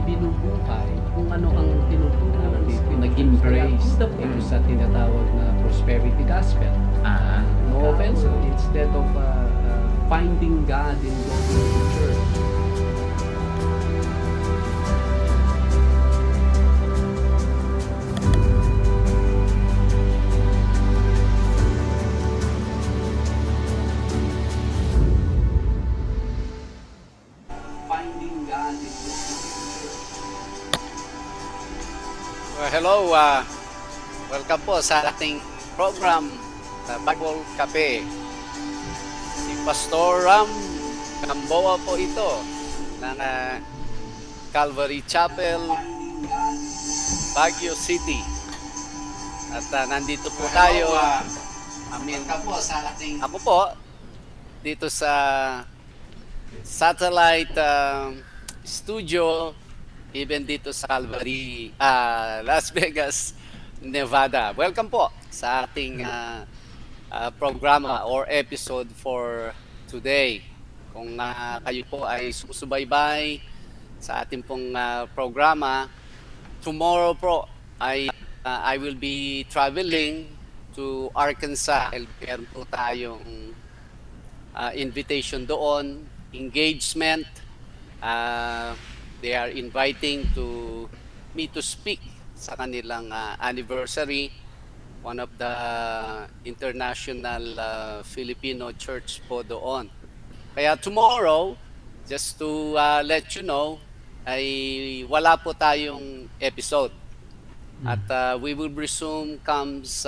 binubuhay kung ano ang tinutunan ng Espiritu. Nag-embrace ito sa tinatawag na prosperity gospel. No offense, instead of finding God in going to church. Hello, welcome po sa ating program, Bible Cafe. Si Pastor Ram Gamboa po ito ng Calvary Chapel, Baguio City. At nandito po tayo. Ako po dito sa satellite studio, even dito sa Calvary, Las Vegas, Nevada. Welcome po sa ating programa or episode for today. Kung kayo po ay susubaybay sa ating pong programa, tomorrow po ay I will be traveling to Arkansas. Meron po tayong invitation doon, engagement. They are inviting me to speak sa kanilang anniversary, one of the international Filipino church po doon. Kaya tomorrow, just to let you know, ay wala po tayong episode. At we will resume comes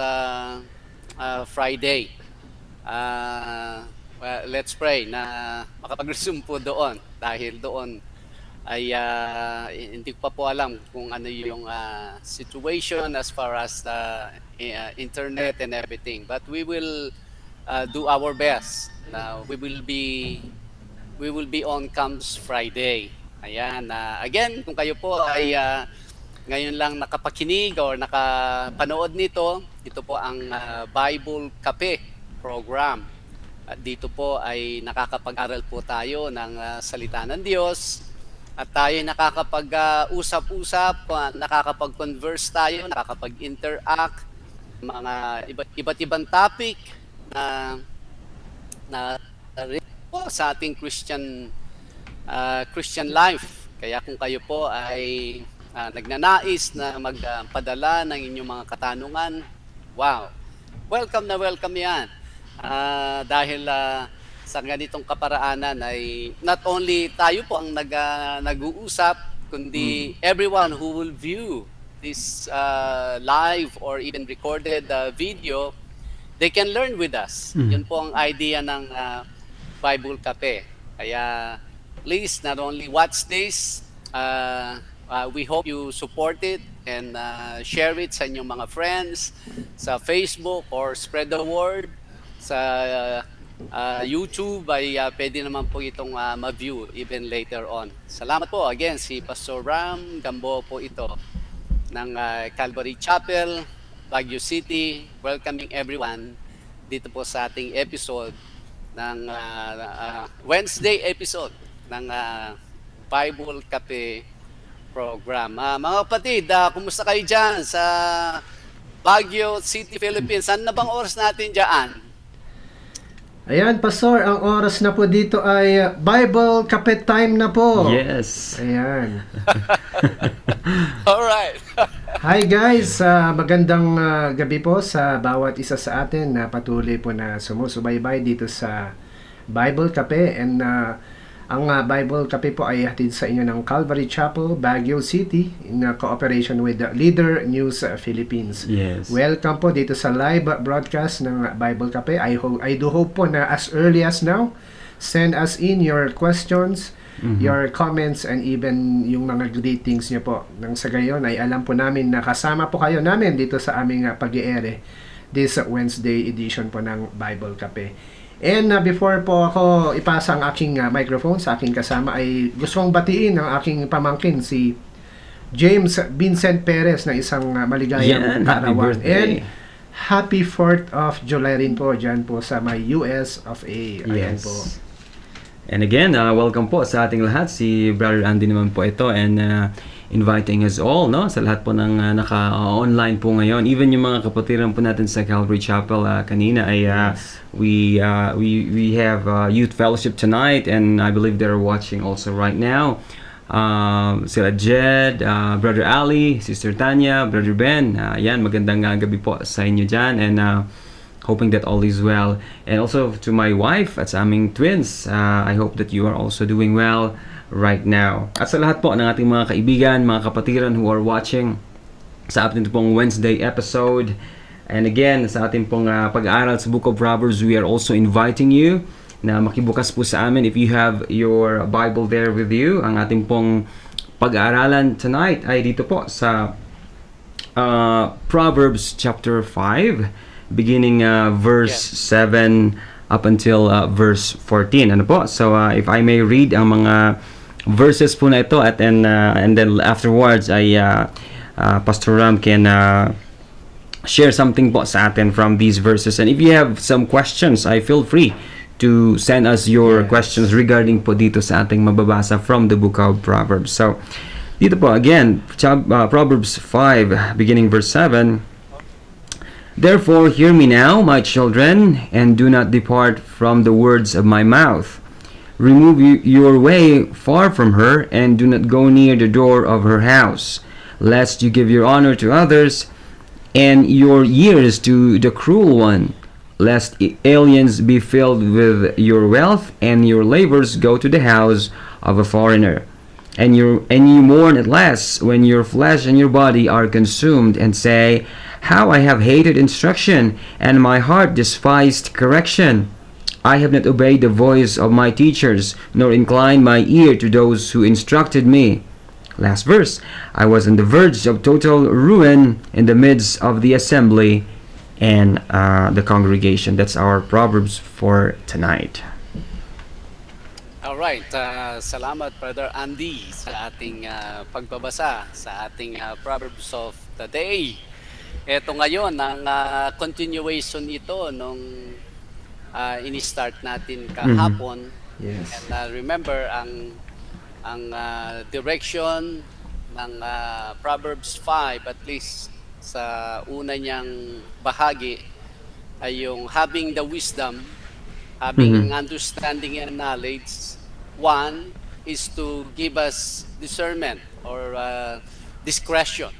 Friday. Well, let's pray na makapag-resume po doon dahil doon ay hindi ko pa po alam kung ano yung situation as far as the internet and everything, but we will do our best. We will be on comes Friday. Ayan, again, kung kayo po ay ngayon lang nakapakinig or nakapanood nito, ito po ang Bible Cafe program. At dito po ay nakakapag-aral po tayo ng salita ng Diyos. At tayo nakakapag-usap-usap, nakakapag-converse tayo, nakakapag-interact, mga iba't ibang topic na po sa ating Christian life. Kaya kung kayo po ay nagnanais na magpadala ng inyong mga katanungan, wow, welcome na welcome yan. Dahil sa ganitong kaparaanan ay not only tayo po ang nag-uusap, kundi everyone who will view this live or even recorded video, they can learn with us. Yun po ang idea ng Bible Cafe. Kaya please not only watch this, we hope you support it and share it sa inyong mga friends sa Facebook or spread the word sa YouTube ay pwede naman po itong ma-view even later on. Salamat po. Again, si Pastor Ram Gamboa po ito ng Calvary Chapel, Baguio City, welcoming everyone dito po sa ating episode ng Wednesday episode ng Bible Cafe program. Mga kapatid, kumusta kayo dyan sa Baguio City, Philippines? Saan na bang oras natin dyan? Ayan, Pastor, ang oras na po dito ay Bible Cafe time na po. Yes. Ayan. Alright. Hi guys, magandang gabi po sa bawat isa sa atin na patuloy po na sumusubaybay dito sa Bible Cafe. And ang Bible Cafe po ay hatid sa inyo ng Calvary Chapel, Baguio City in cooperation with Leader News Philippines. Yes. Welcome po dito sa live broadcast ng Bible Cafe. I do hope po na as early as now, send us in your questions, your comments, and even yung mga greetings nyo po. Nang sa gayon ay alam po namin na kasama po kayo namin dito sa aming pag-iere this Wednesday edition po ng Bible Cafe. And before po ako ipasa ang aking microphone sa aking kasama, ay gusto kong batiin ang aking pamangkin, si James Vincent Perez, na isang maligayang karawan. And happy 4th of July rin po dyan po sa may US of A. Ayan Yes. po. And again, welcome po sa ating lahat. Si Brother Andy naman po ito, and inviting us all, no? Sa lahat po ng naka-online po ngayon. Even yung mga kapatiran po natin sa Calvary Chapel kanina ay we have youth fellowship tonight, and I believe they're watching also right now. Sila Jed, Brother Ali, Sister Tanya, Brother Ben. Yan, magandang gabi po sa inyo dyan, and hoping that all is well. And also to my wife at sa aming twins, I hope that you are also doing well right now. At sa lahat po ng ating mga kaibigan, mga kapatiran who are watching sa ating pong Wednesday episode. And again, sa ating pong pag-aaral sa Book of Proverbs, we are also inviting you na makibukas po sa amin. If you have your Bible there with you, ang ating pong pag-aaralan tonight ay dito po sa Proverbs chapter 5, beginning verse 7 up until verse 14. Ano po? So if I may read ang mga verses po na ito, at and then afterwards ay Pastor Ram can share something po sa atin from these verses. And if you have some questions, I feel free to send us your questions regarding po dito sa ating mababasa from the book of Proverbs. So dito po again, Proverbs 5 beginning verse 7. Therefore, hear me now, my children, and do not depart from the words of my mouth. Remove your way far from her, and do not go near the door of her house, lest you give your honor to others, and your years to the cruel one, lest aliens be filled with your wealth, and your labors go to the house of a foreigner. And you mourn at last when your flesh and your body are consumed, and say, how I have hated instruction, and my heart despised correction. I have not obeyed the voice of my teachers, nor inclined my ear to those who instructed me. Last verse. I was on the verge of total ruin in the midst of the assembly and the congregation. That's our Proverbs for tonight. Alright, salamat Brother Andy sa ating pagbabasa sa ating Proverbs of the day. Ito ngayon, ang continuation ito nung ini-start natin kahapon. Yes. And remember, ang direction ng Proverbs 5, at least sa una niyang bahagi, ay yung having the wisdom, having understanding and knowledge. One is to give us discernment or discretion.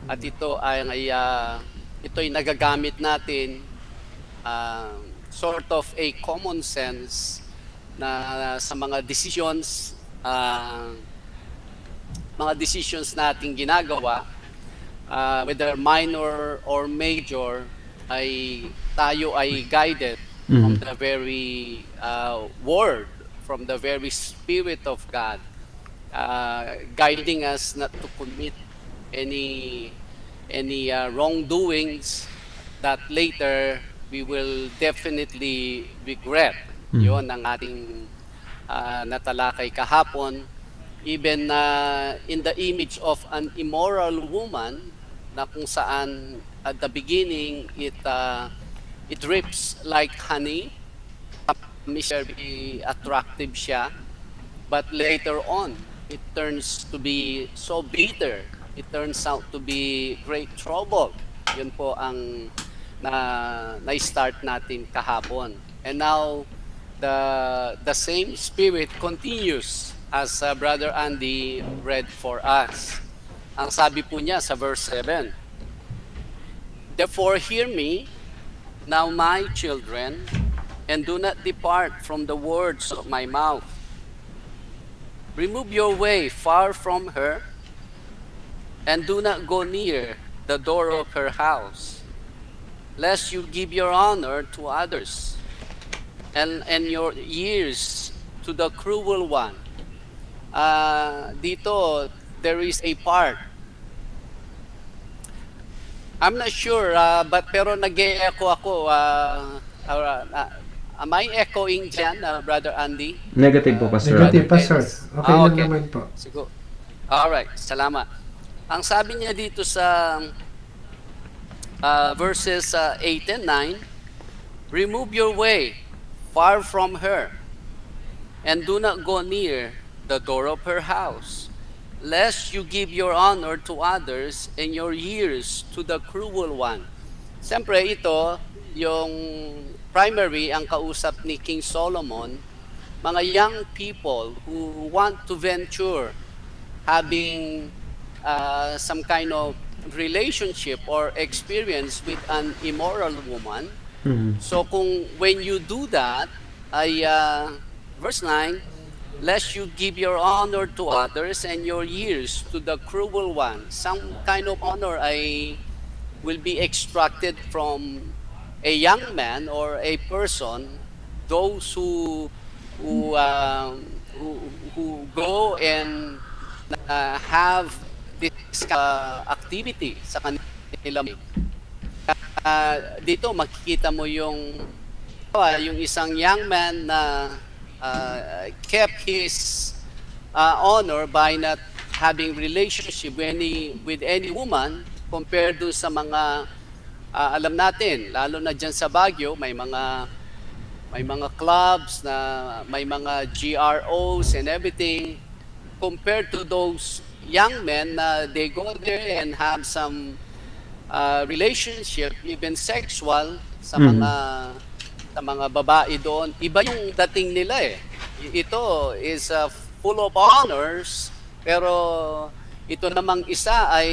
At ito ay ito'y nagagamit natin sort of a common sense na sa mga decisions nating ginagawa, whether minor or major, ay tayo ay guided from the very word, from the very Spirit of God, guiding us not to commit any wrongdoings that later we will definitely regret. Yun ang ating natalakay kahapon. Even in the image of an immoral woman, na kung saan at the beginning it drips like honey, very attractive siya, but later on it turns to be so bitter. It turns out to be great trouble. Yun po ang na-start natin kahapon. And now the same spirit continues as Brother Andy read for us. Ang sabi po niya sa verse 7, therefore hear me now, my children, and do not depart from the words of my mouth. Remove your way far from her, and do not go near the door of her house, lest you give your honor to others, and your years to the cruel one. Dito, there is a part. I'm not sure, pero nag-e-echo ako. Am I echoing dyan, Brother Andy? Negative po, Pastor. Negative, Pastor. Okay lang naman po. Siguro. Alright, salamat. Ang sabi niya dito sa verses 8 and 9, remove your way far from her, and do not go near the door of her house, lest you give your honor to others and your years to the cruel one. Siyempre, ito, yung primary, ang kausap ni King Solomon, mga young people who want to venture having some kind of relationship or experience with an immoral woman. So kung when you do that, ay verse 9, lest you give your honor to others and your years to the cruel one. Some kind of honor ay will be extracted from a young man or a person, those who go and have this activity sa kanila. Dito makikita mo yung isang young man na kept his honor by not having relationship with any woman compared do sa mga alam natin, lalo na dyan sa Baguio, may mga clubs na may mga GROs and everything, compared to those young men na they go there and have some relationship, even sexual, sa mga babae doon. Iba yung dating nila eh. Ito is full of honors, pero ito namang isa ay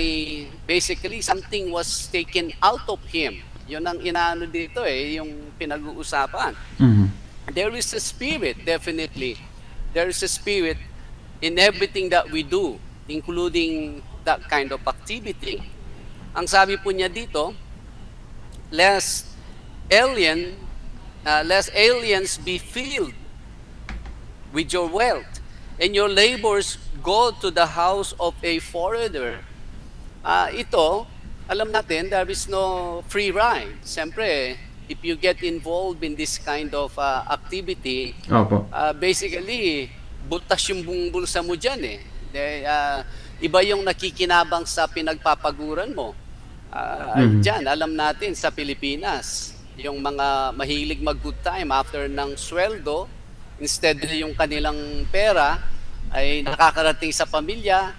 basically something was taken out of him. Yun ang inaano dito eh, yung pinag-uusapan. There is a spirit, definitely. There is a spirit in everything that we do, including that kind of activity. Ang sabi po niya dito, lest aliens be filled with your wealth, and your labors go to the house of a foreigner. Ito, alam natin, there is no free ride. Siyempre, if you get involved in this kind of activity, basically, butas yung buong bulsa mo dyan eh. Iba yung nakikinabang sa pinagpapaguran mo. Dyan, alam natin, sa Pilipinas, yung mga mahilig mag-good time after ng sweldo, instead yung kanilang pera ay nakakarating sa pamilya,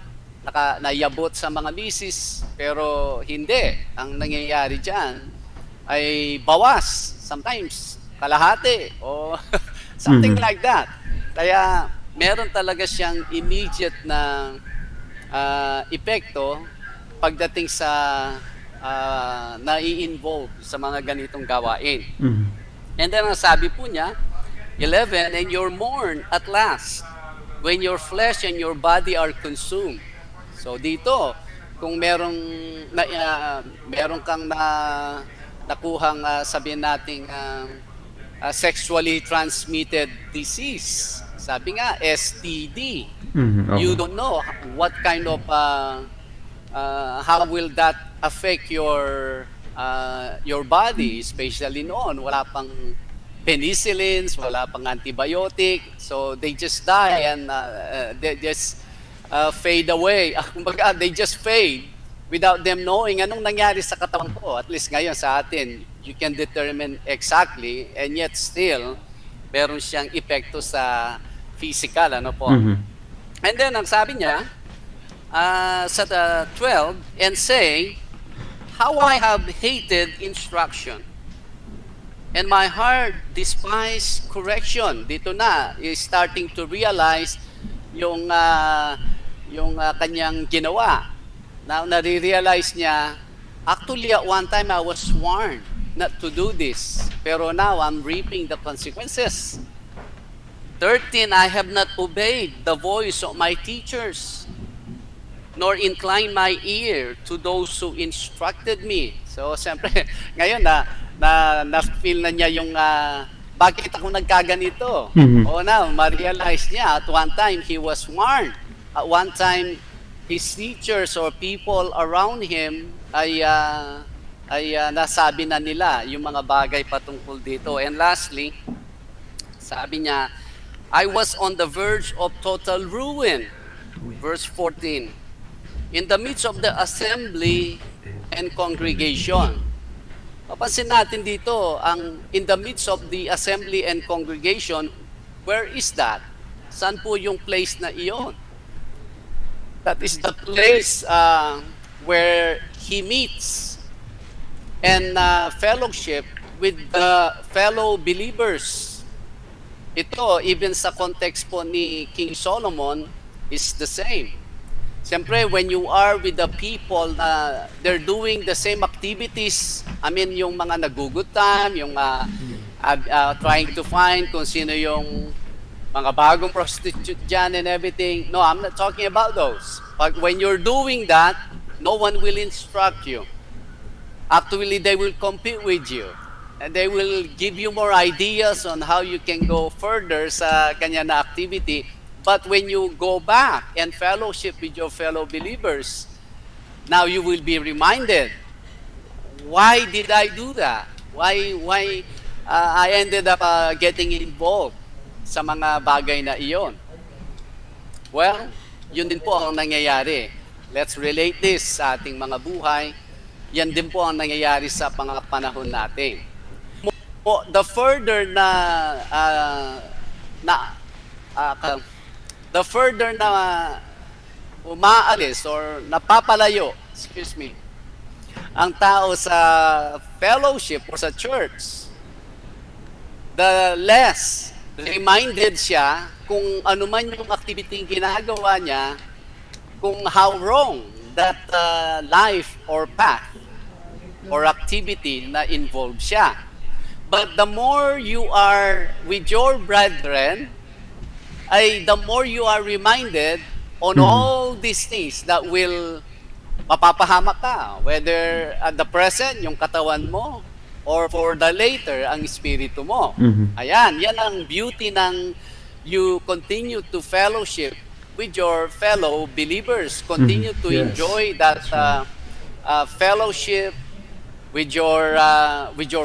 nayabot sa mga misis, pero hindi. Ang nangyayari dyan ay bawas, sometimes kalahati, o something like that. Kaya meron talaga siyang immediate na epekto pagdating sa nai-involve sa mga ganitong gawain. And then ang sabi po niya, 11, and you're mourn at last, when your flesh and your body are consumed. So dito, kung meron kang nakuhang sabihin nating sexually transmitted disease, sabi nga STD, you don't know what kind of how will that affect your body, especially noon wala pang penicillins, wala pang antibiotic, so they just die and they just fade away. Kumbaga, they just fade without them knowing anong nangyari sa katawan ko. At least ngayon sa atin, you can determine exactly, and yet still, meron siyang epekto sa physical, ano po. And then, ang sabi niya, sa 12, and say, how I have hated instruction, and my heart despised correction. Dito na, is starting to realize yung kanyang ginawa. Now, nare-realize niya, actually at one time I was warned not to do this, pero now I'm reaping the consequences. 13, I have not obeyed the voice of my teachers, nor inclined my ear to those who instructed me. So, siyempre, ngayon na-feel na niya yung bakit ako nagkaganito. O now, ma-realize niya, at one time he was warned. At one time, his teachers or people around him ay nasabi na nila yung mga bagay patungkol dito. And lastly, sabi niya, I was on the verge of total ruin. Verse 14, in the midst of the assembly and congregation. Papansin natin dito, in the midst of the assembly and congregation, where is that? Saan po yung place na iyon? That is the place where he meets and fellowship with the fellow believers. Ito, even sa context po ni King Solomon, is the same. Siyempre, when you are with the people na they're doing the same activities, I mean, yung mga nagugutan, yung trying to find kung sino yung mga bagong prostitute dyan and everything. No, I'm not talking about those. But when you're doing that, no one will instruct you. Actually, they will compete with you. And they will give you more ideas on how you can go further sa kanya na activity. But when you go back and fellowship with your fellow believers, now you will be reminded, why did I do that? Why I ended up getting involved sa mga bagay na iyon? Well, yun din po ang nangyayari. Let's relate this sa ating mga buhay. Yan din po ang nangyayari sa mga panahon natin. The further na umaalis or napapalayo, ang tao sa fellowship or sa church, the less reminded siya kung ano man yung activity ginagawa niya, kung how wrong that life or path or activity na involved siya. But the more you are with your brethren, the more you are reminded on all these things that will mapapahamak ka. Whether at the present, yung katawan mo, or for the later, ang espiritu mo. Ayan, yan ang beauty ng you continue to fellowship with your fellow believers. Continue to enjoy that fellowship with your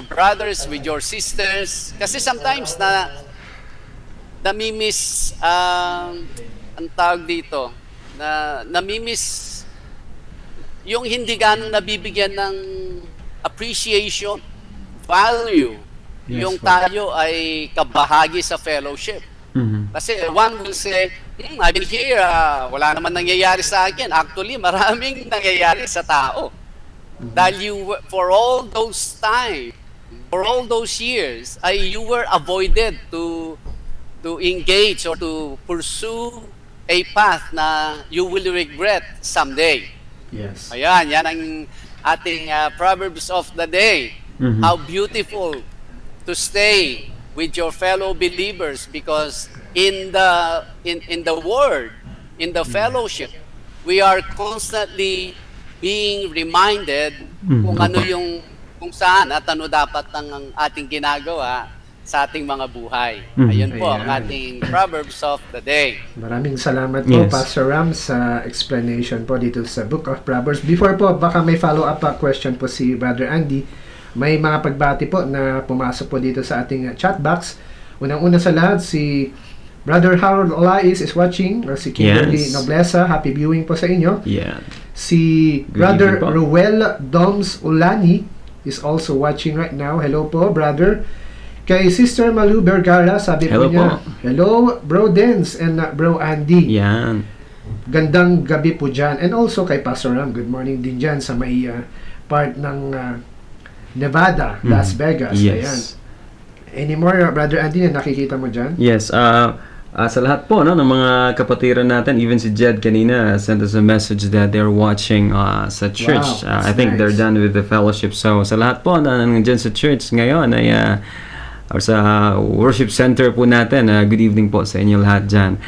brothers, with your sisters. Kasi sometimes namimiss ang tawag dito, namimiss yung hindi ganong nabibigyan ng appreciation, value, yung tayo ay kabahagi sa fellowship. Kasi one will say, I've been here, wala naman nangyayari sa akin. Actually, maraming nangyayari sa tao. Dahil for all those time, for all those years, you were avoided to engage or to pursue a path na you will regret someday. Yes. Ayan, yan ang ating Proverbs of the day. How beautiful to stay with your fellow believers, because in the word, in the fellowship, we are constantly being reminded kung ano kung saan at ano dapat ang ating ginagawa sa ating mga buhay. Ayun po ang ating Proverbs of the day. Maraming salamat po, Pastor Ram, sa explanation po dito sa Book of Proverbs. Before po, baka may follow-up question po si Brother Andy. May mga pagbati po na pumasok po dito sa ating chat box. Unang-una sa lahat, si Brother Harold Olais is watching. Si Kimberly Noblesa, happy viewing po sa inyo. Si Brother Ruel Doms Ulani is also watching right now. Hello po, brother. Kay Sister Malu Vergara, sabi po niya, hello, Bro Dens and Bro Andy. Gandang gabi po dyan. And also kay Pastor Ram, good morning din dyan sa may part ng Nevada, Las Vegas. Ayan. Any more, Brother Andy, na nakikita mo dyan? Yes. Sa lahat po ng mga kapatiran natin, even si Jed kanina sent us a message that they're watching sa church. I think they're done with the fellowship. So sa lahat po na nandiyan sa church ngayon ay or sa worship center po natin, good evening po sa inyo lahat dyan.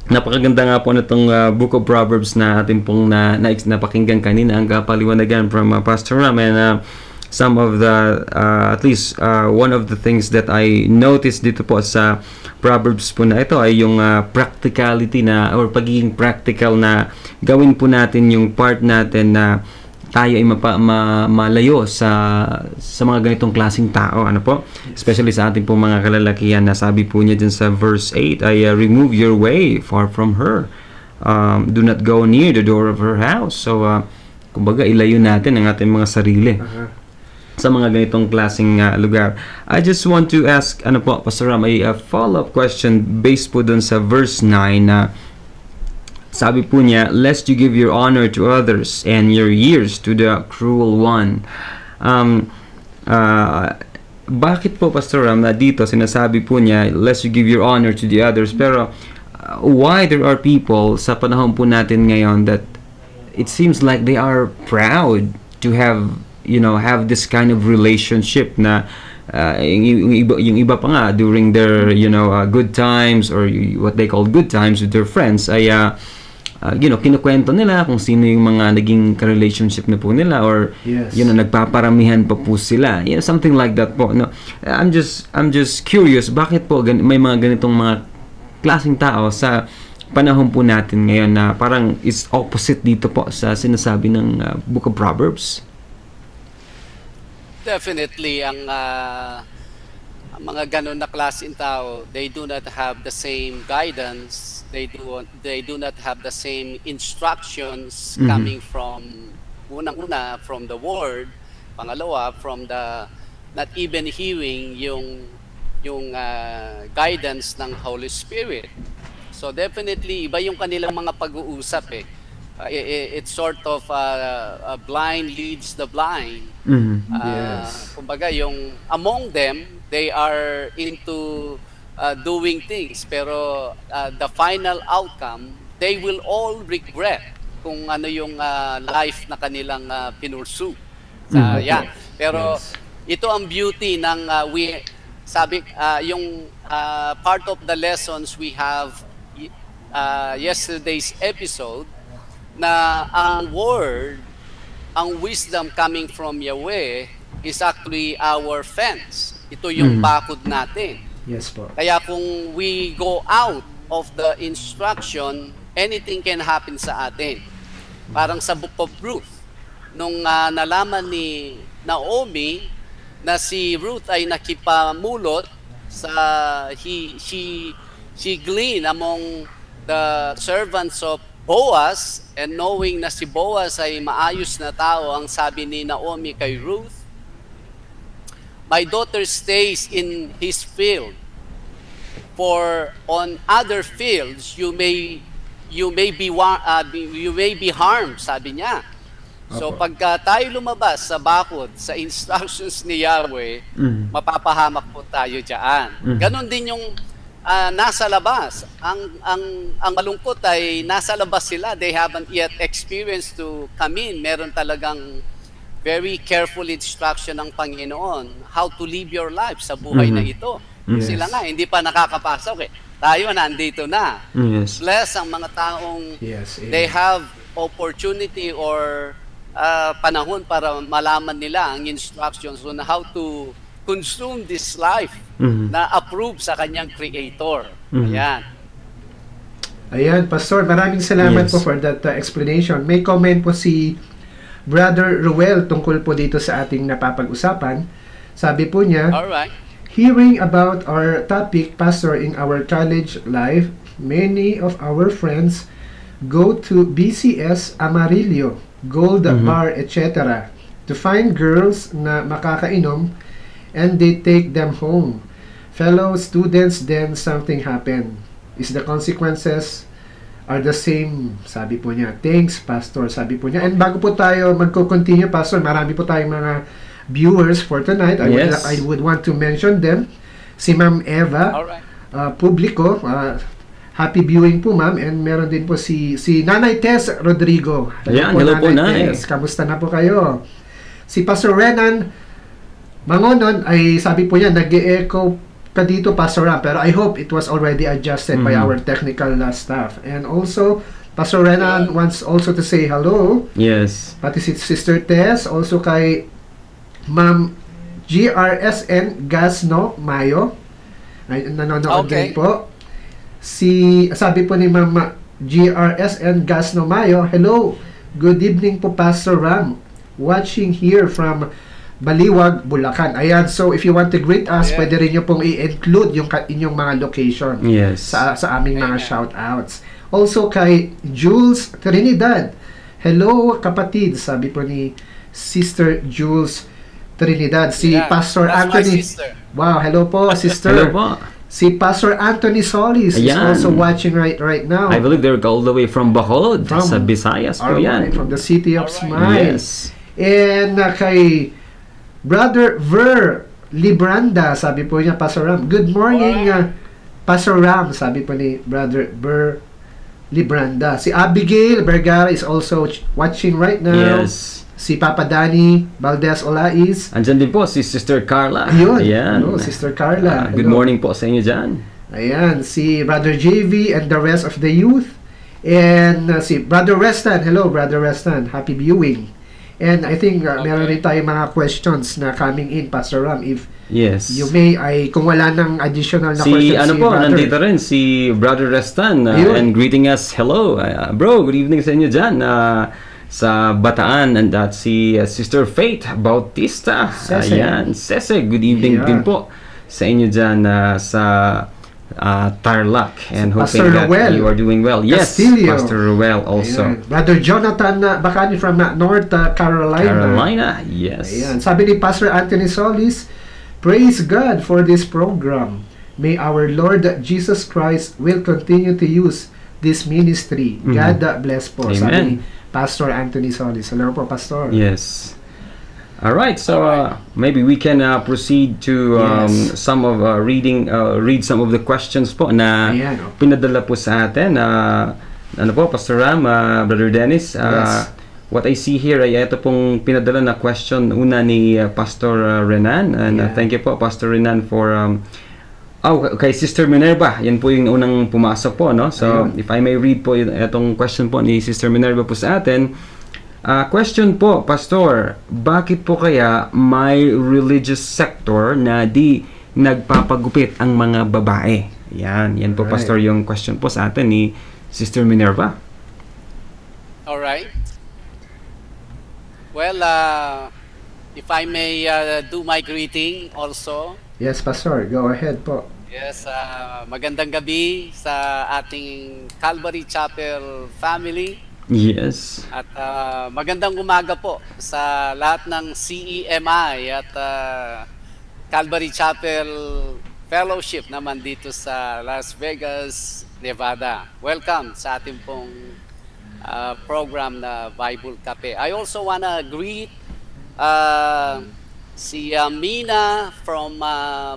Napakaganda nga po nitong Book of Proverbs na ating pong napakinggan kanina, ang kapaliwanagan from Pastor Ram, and some of the at least one of the things that I noticed dito po sa Proverbs po na ito ay yung practicality na, or pagiging practical na gawin po natin yung part natin na tayo ay malayo sa mga ganitong klaseng tao, ano po, especially sa ating po mga kalalakihan, na sabi po niya dyan sa verse 8 ay remove your way far from her, do not go near the door of her house. So kumbaga ilayo natin ang ating mga sarili sa mga ganitong klaseng lugar. I just want to ask, ano po, Pastor Ram, a follow-up question based po dun sa verse 9 na sabi po niya, lest you give your honor to others and your years to the cruel one. Bakit po, Pastor Ram, na dito sinasabi po niya, lest you give your honor to the others, pero why there are people sa panahon po natin ngayon that it seems like they are proud to have, have this kind of relationship na yung iba pa nga during their, good times or what they call good times with their friends ay kinukwento nila kung sino yung mga naging ka-relationship na po nila or Yes. nagpaparamihan pa po sila. Something like that po. No, I'm just curious, bakit po may mga ganitong mga klaseng tao sa panahon po natin ngayon na parang is opposite dito po sa sinasabi ng Book of Proverbs? Definitely, ang mga ganun na klaseng tao, they do not have the same guidance. They do not have the same instructions coming from unang-una from the word, pangalawa from the not even hearing yung guidance ng Holy Spirit. So definitely iba yung kanilang mga pag-uusap eh. It's sort of a blind leads the blind. Yes. Kumbaga yung among them, they are into doing things, pero the final outcome, they will all regret kung ano yung life na kanilang pinursu. Yeah. Pero ito ang beauty ng yung part of the lessons we have yesterday's episode na ang word, ang wisdom coming from Yahweh is actually our fence. Ito yung bakod natin. Yes po. Kaya kung we go out of the instruction, anything can happen sa atin. Parang sa Book of Ruth, nung nalaman ni Naomi na si Ruth ay nakipamulot sa she gleaned among the servants of Boaz, and knowing na si Boaz ay maayos na tao, ang sabi ni Naomi kay Ruth, my daughter stays in his field, for on other fields you may be harmed, sabi niya. So pagka tayo lumabas sa bakod sa instructions ni Yahweh, mapapahamak po tayo diyan. Ganon din yung nasa labas. Ang malungkot ay nasa labas sila, they haven't yet experienced to come in. Meron talagang very careful instruction ng Panginoon how to live your life sa buhay na ito. Yes. Sila nga hindi pa nakakapasok eh. Tayo nandito na. Yes. Bless ang mga taong Yes, amen. they have opportunity or panahon para malaman nila ang instructions on how to consume this life na approve sa kanyang Creator. Ayan. Ayan, Pastor, maraming salamat Yes. po for that explanation. May comment po si Brother Ruel tungkol po dito sa ating napapag-usapan. Sabi po niya, Alright. hearing about our topic, Pastor, in our college life, many of our friends go to BCS Amarillo, Gold Bar, etc. to find girls na makakainom, and they take them home. Fellow students, then something happen. Is the consequences are the same, sabi po niya. Thanks, Pastor, sabi po niya. And bago po tayo magko-continue, Pastor, marami po tayong mga viewers for tonight. Yes. I would want to mention them. Si Ma'am Eva Alright. Publico, happy viewing po, ma'am. And meron din po si Nanay Tess Rodrigo. Hello po, Nay. Tess. Kamusta na po kayo? Si Pastor Renan Mangonon ay sabi po niya, nag-e-echo ka dito, Pastor Ram, pero I hope it was already adjusted by our technical staff. And also, Pastor Renan wants also to say hello. Yes. Pati si Sister Tess, also kay Ma'am GRSN Gasno Mayo. Ay, nanonood din po. Sabi po ni Ma'am GRSN Gasno Mayo, hello, good evening po, Pastor Ram. Watching here from Baliwag, Bulacan. Ayan, so if you want to greet us, pwede rin nyo pong i-include yung inyong mga location sa aming mga shoutouts. Also kay Jules Trinidad. Hello kapatid, sabi po ni Sister Jules Trinidad. Si Yeah, Pastor that's my Anthony. sister. Wow, hello po, sister. Hello po. Si Pastor Anthony Solis is Ayan. also watching right now. I believe they're all the way from Bacolod, From- sa Visayas po yan. Alright, from the city of Alright. Smiles. Yes. And kay Brother Ver Libranda, sabi po niya, Pastor Ram. Good morning, Pastor Ram, sabi po ni Brother Ver Libranda. Si Abigail Vergara is also watching right now. Yes. Si Papa Danny Valdez Olais. Andyan din po si Sister Carla. Ayun. Ayan. Hello, Sister Carla. Good Hello. morning po sa inyo dyan. Ayan, si Brother JV and the rest of the youth. And si Brother Restan. Hello, Brother Restan. Happy viewing. And I think meron rin tayong mga questions na coming in, Pastor Ram. If Yes. you may, kung wala nang additional na Si questions, ano po, Brother. nandito rin si Brother Restan Ayun. and greeting us. Hello, bro, good evening sa inyo dyan. Sa Bataan, and si Sister Faith Bautista. Sese. Ayan, Sese, good evening Yeah. din po sa inyo dyan sa Tarlac, and Pastor hoping that Roel you are doing well. Yes, Castillo. Pastor Roel also. Ayan. Brother Jonathan Bacani from North Carolina. Carolina, yes. Ayan. Sabi ni Pastor Anthony Solis, praise God for this program. May our Lord Jesus Christ will continue to use this ministry. Mhm. God bless po. Amen. Sabi ni Pastor Anthony Solis. Hello po, Pastor. Yes. All right. So maybe we can proceed to Yes. some of read some of the questions po na Ayan, oh. pinadala po sa atin. Ano po, Pastor Ram, Brother Dennis. Yes. What I see here ay ito pong pinadala na question una ni Pastor Renan. And Yeah. thank you po, Pastor Renan, for kay Sister Minerva, yan po yung unang pumasok po, no? So, Ayun. if I may read po itong question po ni Sister Minerva po sa atin. Question po, Pastor, bakit po kaya may religious sector na di nagpapagupit ang mga babae? Yan po, Right. Pastor, yung question po sa atin ni Sister Minerva. All right. Well, if I may do my greeting also. Yes, Pastor. Go ahead po. Yes, magandang gabi sa ating Calvary Chapel family. Yes. At magandang umaga po sa lahat ng CEMI at Calvary Chapel Fellowship naman dito sa Las Vegas, Nevada. Welcome sa ating pong program na Bible Cafe. I also wanna greet si Mina from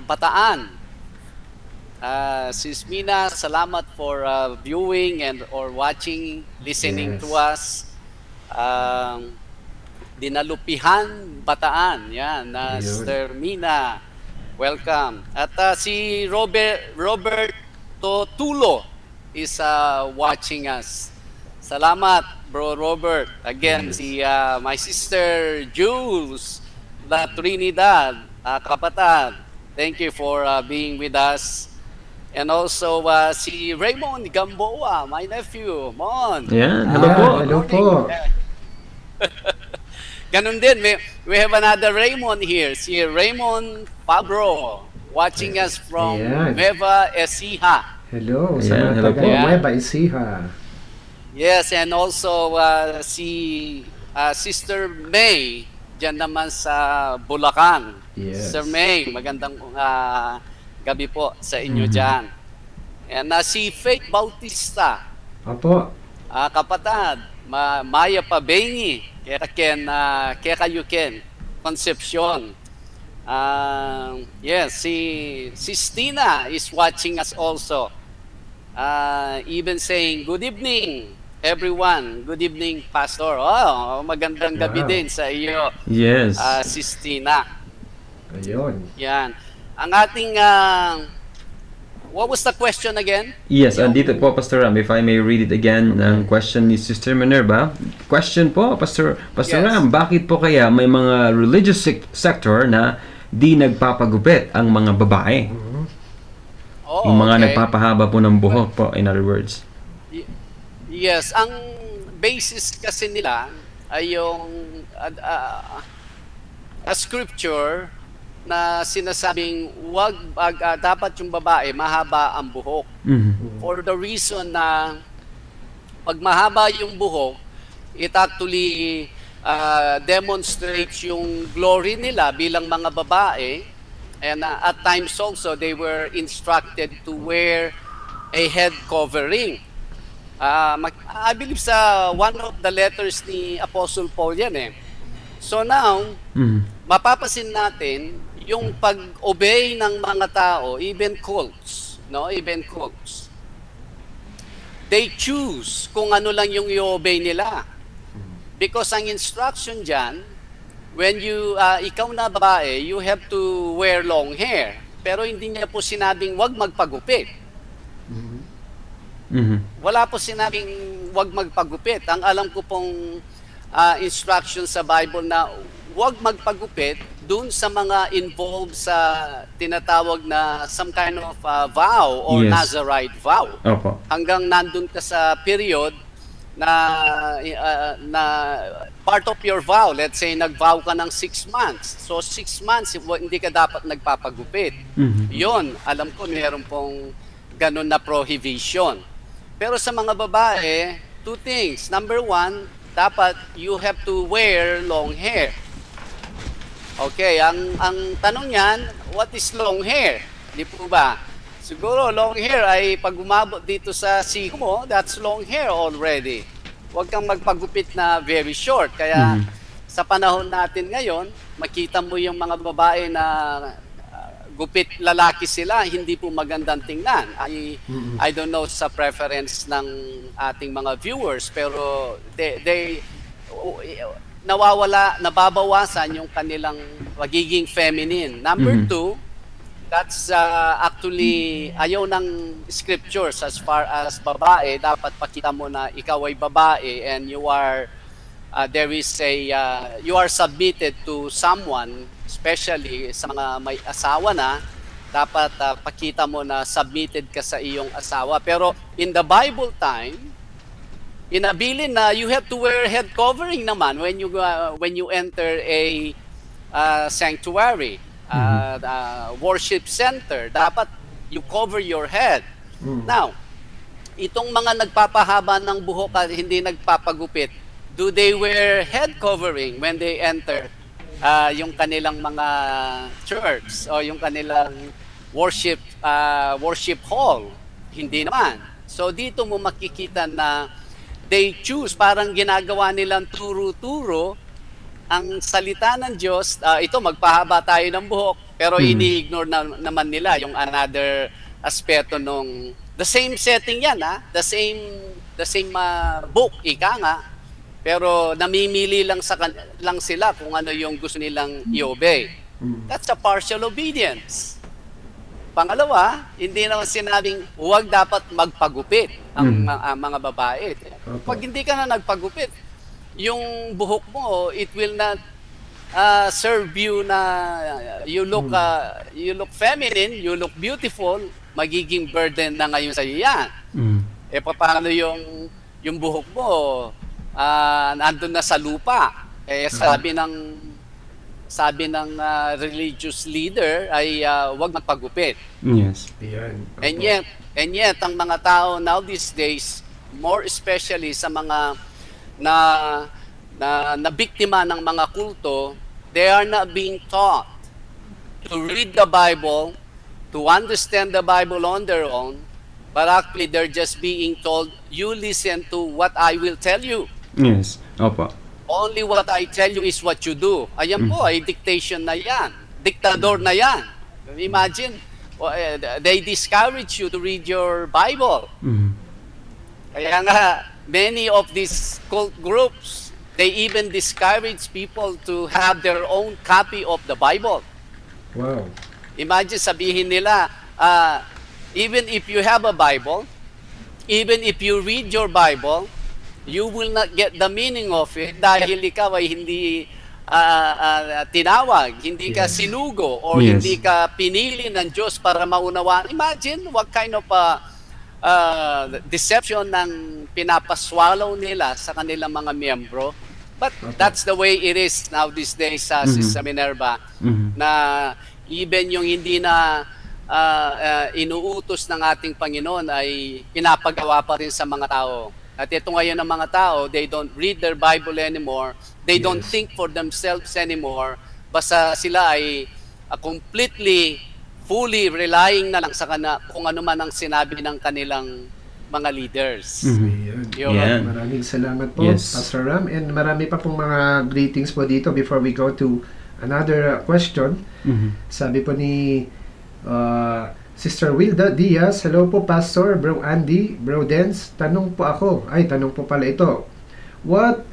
Bataan. Sis Mina, salamat for viewing and or watching, listening Yes. to us. Dinalupihan, Bataan. Yan, Ayun. Sister Mina. Welcome. At si Roberto Tulo is watching us. Salamat, Bro Robert. Again, si my sister Jules La Trinidad, kapatid. Thank you for being with us. And also si Raymond Gamboa, my nephew. Mon. Yan, hello po. Hello po. Ganun din, we have another Raymond here. Si Raymond Pabro, watching us from Ayan. Nueva Ecija. Hello sa Ayan, mga hello taga po. Nueva Ecija. Yes, and also si Sister May, dyan naman sa Bulacan. Yes. Sister May, magandang gabi po sa inyo dyan. And si Faith Bautista, Opo. kapatid, Maya Pabengi, kaya kayo Ken, Concepcion. Yes, si Stina is watching us also. Even saying, good evening, everyone. Good evening, Pastor. Oh, magandang gabi Wow. din sa iyo, Yes. Stina. Ayun. Yan. Ang ating, what was the question again? Yes, dito po, Pastor Ram, if I may read it again, ang question ni Sister Minerva. Question po, Pastor Yes. Ram, bakit po kaya may mga religious sector na di nagpapagupit ang mga babae? Oh, Yung mga okay. nagpapahaba po ng buhok po, in other words. Yes, ang basis kasi nila ay yung a scripture na sinasabing dapat yung babae mahaba ang buhok. Mhm. For the reason na pag mahaba yung buhok, it actually demonstrates yung glory nila bilang mga babae. And at times also, they were instructed to wear a head covering. I believe sa one of the letters ni Apostle Paul yan eh. So now, mapapasin natin yung pag-obey ng mga tao, even cults, no? Even cults. They choose kung ano lang yung i-obey nila. Because ang instruction dyan, when you, ikaw na babae, you have to wear long hair. Pero hindi niya po sinabing wag magpagupit. Wala po sinabing wag magpagupit. Ang alam ko pong instruction sa Bible na wag magpagupit dun sa mga involved sa tinatawag na some kind of vow or Yes. Nazarite vow. Opo. Hanggang nandun ka sa period na part of your vow, let's say nag-vow ka ng 6 months. So 6 months hindi ka dapat nagpapagupit. Yon, alam ko meron pong ganun na prohibition. Pero sa mga babae, 2 things. Number 1, dapat you have to wear long hair. Okay, ang tanong niyan, what is long hair? Di po ba? Siguro long hair ay pag umabot dito sa siko mo, that's long hair already. Huwag kang magpagupit na very short. Kaya sa panahon natin ngayon, makita mo yung mga babae na gupit lalaki sila, hindi po magandang tingnan. I don't know sa preference ng ating mga viewers, pero they nababawasan yung kanilang pagiging feminine. Number 2, that's actually ayaw ng scriptures as far as babae. Dapat pakita mo na ikaw ay babae and you are you are submitted to someone, especially sa mga may asawa na. Dapat pakita mo na submitted ka sa iyong asawa. Pero in the Bible time, inabilin na you have to wear head covering naman when you enter a sanctuary. Worship center, dapat you cover your head. Now, itong mga nagpapahaba ng buhok at hindi nagpapagupit, do they wear head covering when they enter yung kanilang mga church o yung kanilang worship hall? Hindi naman. So dito mo makikita na they choose, parang ginagawa nilang turo-turo ang salita ng Diyos. Ito, magpahaba tayo ng buhok, pero ini-ignore naman nila yung another aspeto nung the same setting yan, the same book, ika nga, pero namimili lang sila kung ano yung gusto nilang i-obey. That's a partial obedience. Pangalawa, hindi naman sinabing huwag dapat magpagupit ang mga babae. Pag hindi ka na nagpagupit, yung buhok mo, it will not serve you na you look feminine, you look beautiful, magiging burden na ngayon sa iyo yan. Eh paano yung buhok mo nandun na sa lupa? Eh sabi ng religious leader ay wag magpagupit. Yes. Yan. And yet ang mga tao now these days, more especially sa mga na biktima ng mga kulto, they are not being taught to read the Bible, to understand the Bible on their own, but actually they're just being told, you listen to what I will tell you. Yes. Opo. Only what I tell you is what you do. Ayan po, ay dictation na yan. Diktador na yan. Imagine, they discourage you to read your Bible. Kaya nga, many of these cult groups, they even discourage people to have their own copy of the Bible. Wow. Imagine sabihin nila, even if you have a Bible, even if you read your Bible, you will not get the meaning of it dahil ikaw ay hindi tinawag, hindi ka sinugo, or hindi ka pinili ng Diyos para maunawaan. Imagine what kind of deception ng pinapaswallow nila sa kanilang mga miyembro. But that's the way it is now these days, Sister Minerva, na even yung hindi na inuutos ng ating Panginoon ay pinapagawa pa rin sa mga tao. At ito ngayon ng mga tao, they don't read their Bible anymore. They don't Yes. think for themselves anymore. Basta sila ay completely, fully relying na lang sa kung ano man ang sinabi ng kanilang mga leaders. Ayan. Yun. Yeah. Maraming salamat po, Yes. Pastor Ram. And marami pa pong mga greetings po dito before we go to another question. Mhm. Sabi po ni Sister Wilda Diaz, hello po Pastor, Bro Andy, Bro Dens, tanong po ako, tanong po pala ito. What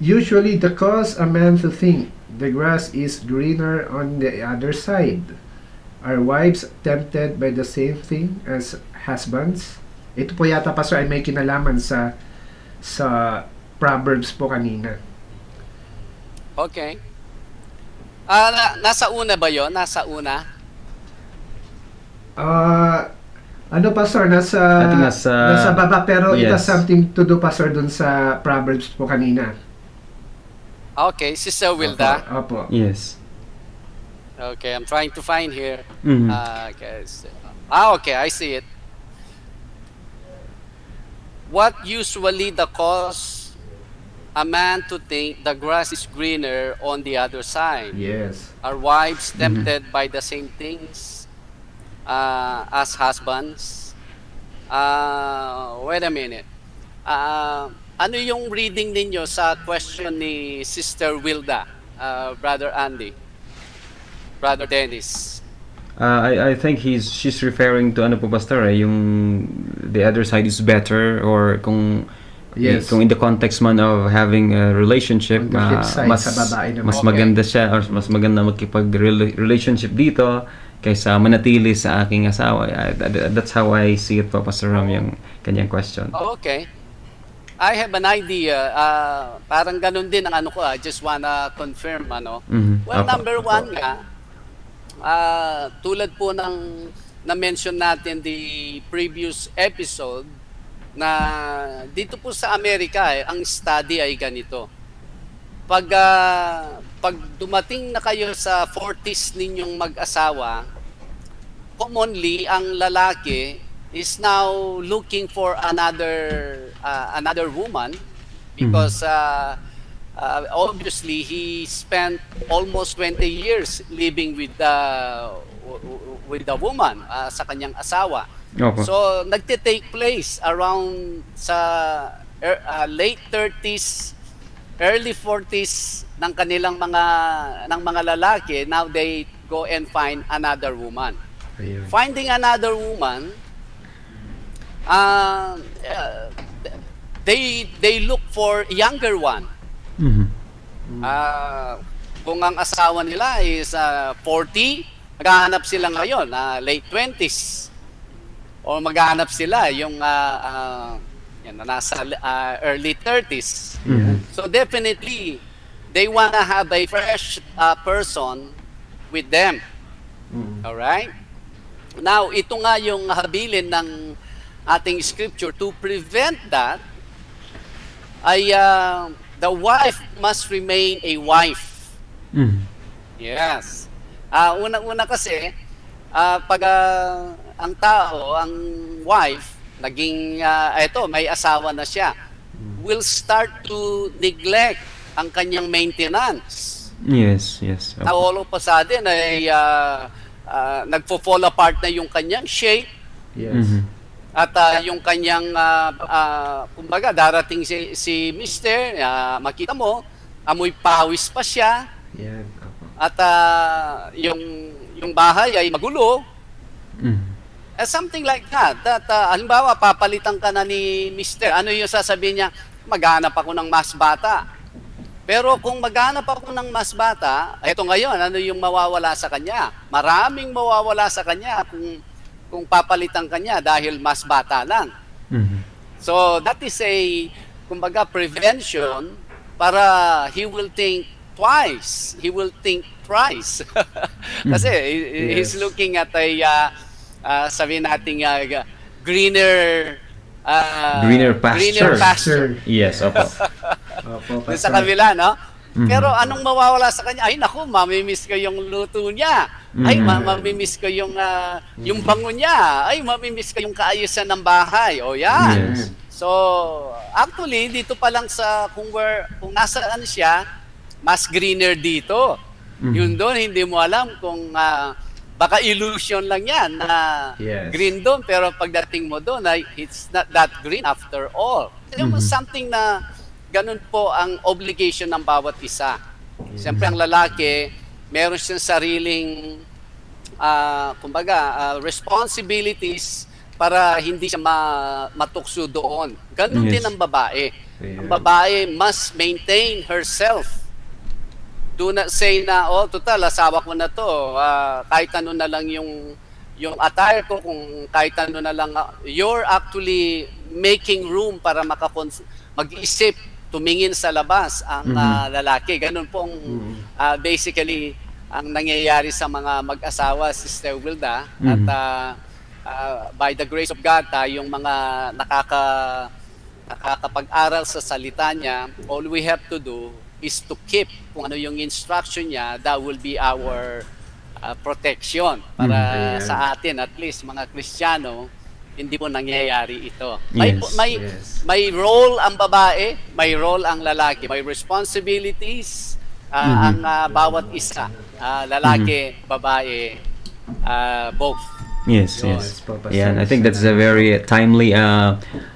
usually the cause a man to think the grass is greener on the other side? Are wives tempted by the same thing as husbands? Ito po yata Pastor ay may kinalaman sa Proverbs po kanina. Okay. Nasa una ba yon? Nasa una? Ano Pastor, I think nasa baba pero it has yes. something to do Pastor dun sa Proverbs po kanina. Okay, Sister Wilda. Opo. Yes. Okay, I'm trying to find here. Mhm. Okay, I see it. What usually the cause a man to think the grass is greener on the other side? Yes. Are wives tempted by the same things as husbands? Wait a minute. Ano yung reading ninyo sa question ni Sister Wilda, Brother Andy, Brother Dennis? I think she's referring to ano po Pastor yung the other side is better, or kung Yes. kung in the context man of having a relationship, On the flip side, sa babae naman. mas Okay. maganda siya, or mas maganda makipag-relationship dito kaysa manatili sa aking asawa. That's how I see it po, Pastor Ram, yung kanyang question. Okay. I have an idea. Parang ganun din ang ano ko. I just wanna confirm, ano. Mhm. Well, Apo. number one nga, tulad po ng na-mention natin the previous episode, na dito po sa Amerika, ang study ay ganito. Pag dumating na kayo sa 40s ninyong mag-asawa, commonly ang lalaki is now looking for another woman because obviously he spent almost 20 years living with the woman, sa kanyang asawa. Opo. So nagte-take place around sa late 30s, early 40s ng kanilang mga lalaki. Now they go and find another woman. Ayun. Finding another woman, they look for younger one. Mhm. Kung ang asawa nila is 40, maghahanap sila ngayon late 20s. O maghahanap sila yung yan, nasa early 30s. Mhm. So definitely, they wanna have a fresh person with them. Alright? Now, ito nga yung habilin ng ating scripture. To prevent that, ay the wife must remain a wife. Mhm. Yes. Unang-una kasi, pag ang tao, ang wife, naging, may asawa na siya, will start to neglect ang kanyang maintenance. Yes. Opo. All of a sudden ay nagfo-fall apart na yung kanyang shape Yes. Mhm. at yung kanyang kumbaga darating si Mister, makita mo amoy pawis pa siya Yan. Opo. at yung bahay ay magulo. Mhm. Something like that. Halimbawa, papalitan ka na ni Mister. Ano yung sasabihin niya? Maghanap ako ng mas bata. Pero kung maghanap ako ng mas bata, eto ngayon, ano yung mawawala sa kanya? Maraming mawawala sa kanya kung papalitan ka niya dahil mas bata lang. Mhm. So, that is kumbaga, prevention para he will think twice. He will think thrice. Kasi he's Yes. looking at sabihin natin greener Greener pasture. greener pasture. Yes, opo. Opo, Doon sa Pastor. kabila, no? Mhm. Pero anong mawawala sa kanya? Ay, naku, mamimiss ko yung luto niya. Ay, mamimiss ko yung bango niya. Ay, mamimiss ko yung kaayusan ng bahay. O yan. Yes. So, actually, dito pa lang sa, kung nasaan siya, mas greener dito. Yun doon, hindi mo alam kung baka illusion lang yan na Yes. green doon, pero pagdating mo doon, ay it's not that green after all. Something na ganun po ang obligation ng bawat isa. Siyempre, ang lalaki, meron siyang sariling responsibilities para hindi siya matukso doon. Ganun Yes. din ang babae. Yeah. Ang babae must maintain herself. Do not say na, oh, total, asawa ko na to. Kahit ano na lang yung attire ko, kung kahit ano na lang. You're actually making room para mag-isip, tumingin sa labas ang lalaki. Ganun pong basically ang nangyayari sa mga mag-asawa, Sister Wilda. At by the grace of God, tayong mga nakakapag-aral sa salita niya, all we have to do is to keep kung ano yung instruction niya. That will be our protection para sa atin, at least mga Kristiyano, hindi po nangyayari ito. Yes. May role ang babae, may role ang lalaki, may responsibilities ang bawat isa, lalaki, babae, both. Yes, Yun. yes. Po, Pastor. Yan, I think that's a very timely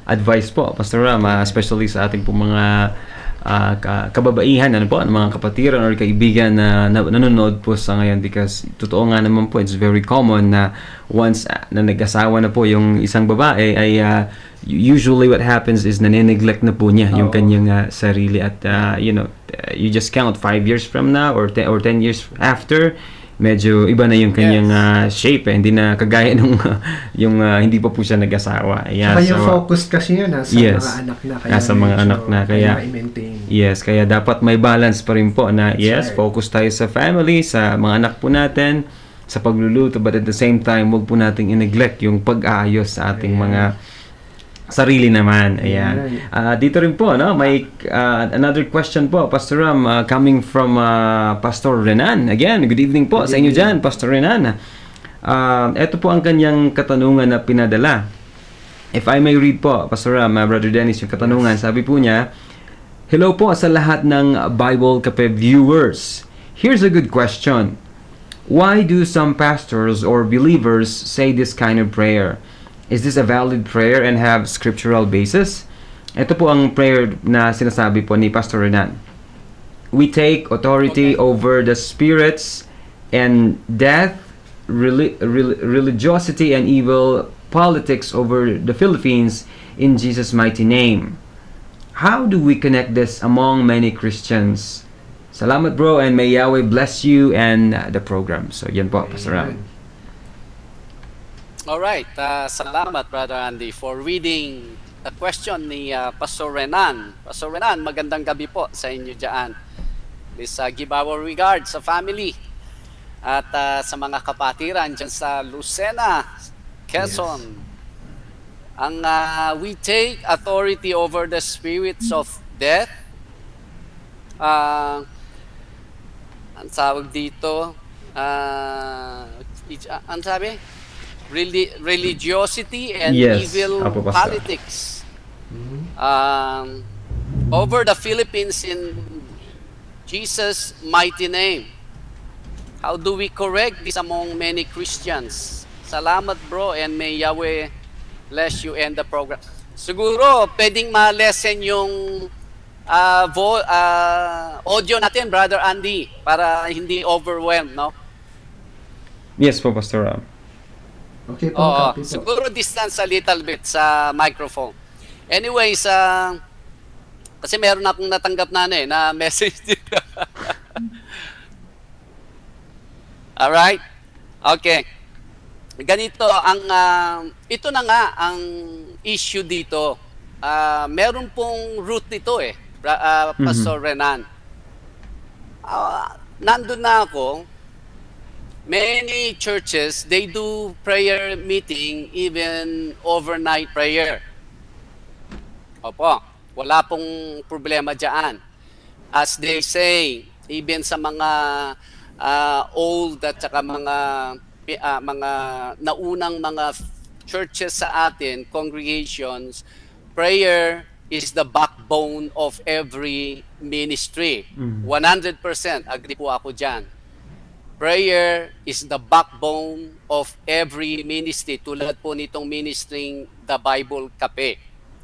advice po, Pastor Ram, especially sa ating po mga kababaihan, ano po, mga kapatiran or kaibigan na nanonood po sa ngayon, because totoo nga naman po, it's very common na once na nag-asawa na po yung isang babae ay usually what happens is nane-neglect na po niya yung kanyang sarili at you just count 5 years from now or 10 years after, medyo iba na yung kanyang shape, hindi na kagaya nung yung hindi pa po siya nag-asawa. Yeah, Saka yung focus kasi yan sa yes, mga anak na. Kaya sa mga anak na, kaya i-maintain. yes, kaya dapat may balance pa rin po na yes, right. focus tayo sa family, sa mga anak po natin, sa pagluluto, but at the same time, huwag po nating i-neglect yung pag-aayos sa ating mga sarili naman. Ayan. Dito rin po, no, may another question po, Pastor Ram, coming from Pastor Renan. Again, good evening po sa inyo dyan, Pastor Renan. Ito po ang kanyang katanungan na pinadala. If I may read po, Pastor Ram, Brother Dennis, yung katanungan, sabi po niya, hello po sa lahat ng Bible Cafe viewers. Here's a good question. Why do some pastors or believers say this kind of prayer? Is this a valid prayer and have scriptural basis? Ito po ang prayer na sinasabi po ni Pastor Renan. We take authority over the spirits and death, religiosity and evil politics over the Philippines in Jesus' mighty name. How do we connect this among many Christians? Salamat bro, and may Yahweh bless you and the program. So yan po, Pastor Ram. Alright, salamat Brother Andy for reading the question ni Pastor Renan. Pastor Renan, magandang gabi po sa inyo dyan. Please give our regards sa family at sa mga kapatiran dyan sa Lucena, Quezon. Ang we take authority over the spirits of death. Ang tawag dito, ang sabi? Religiosity and Yes, evil Apo Pastor. politics over the Philippines in Jesus' mighty name. How do we correct this among many Christians? Salamat bro, and may Yahweh bless you and the program. Siguro pwedeng ma-lessen yung audio natin, Brother Andy, para hindi overwhelmed, no? Yes po, Pastor Ram. Okay po, Oo, copy po. siguro distance a little bit sa microphone. Anyways, kasi meron akong natanggap na message dito. Alright? Okay. Ganito, ito na nga ang issue dito. Meron pong root nito Pastor Renan. Nandun na ako. Many churches, they do prayer meeting, even overnight prayer. Opo, wala pong problema dyan. As they say, even sa mga old at saka mga naunang mga churches sa atin, congregations, prayer is the backbone of every ministry. 100% agree po ako dyan. Prayer is the backbone of every ministry. Tulad po nitong ministering the Bible Cafe.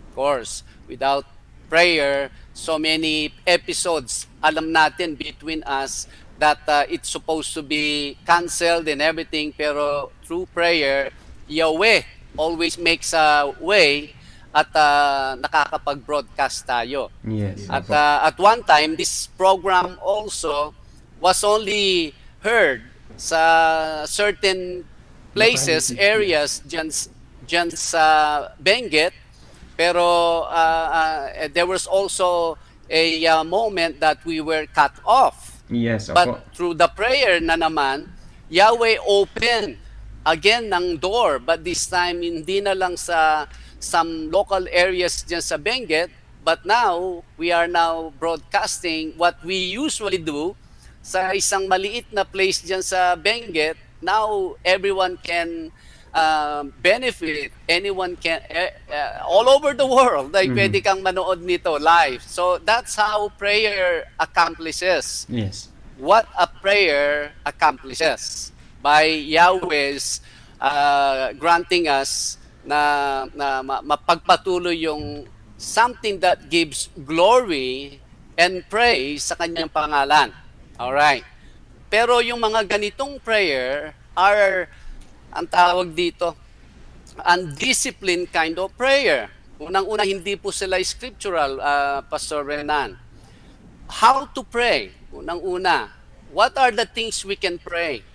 Of course, without prayer, so many episodes, alam natin between us that it's supposed to be canceled and everything, pero through prayer, Yahweh always makes a way at nakakapag-broadcast tayo. Yes. At at one time, this program also was only heard sa certain places, areas dyan sa Benguet, pero there was also a moment that we were cut off. Yes, But opo. through the prayer na naman, Yahweh opened again ng door, but this time hindi na lang sa some local areas dyan sa Benguet, but now we are now broadcasting what we usually do sa isang maliit na place dyan sa Benguet. Now everyone can benefit, anyone can all over the world ay pwede kang manood nito live. So that's how prayer accomplishes Yes. what a prayer accomplishes by Yahweh's granting us na mapagpatuloy yung something that gives glory and praise sa kanyang pangalan. All right. Pero yung mga ganitong prayer are ang tawag dito undisciplined kind of prayer. Unang-una, hindi po sila scriptural, Pastor Renan. How to pray? Unang-una, what are the things we can pray?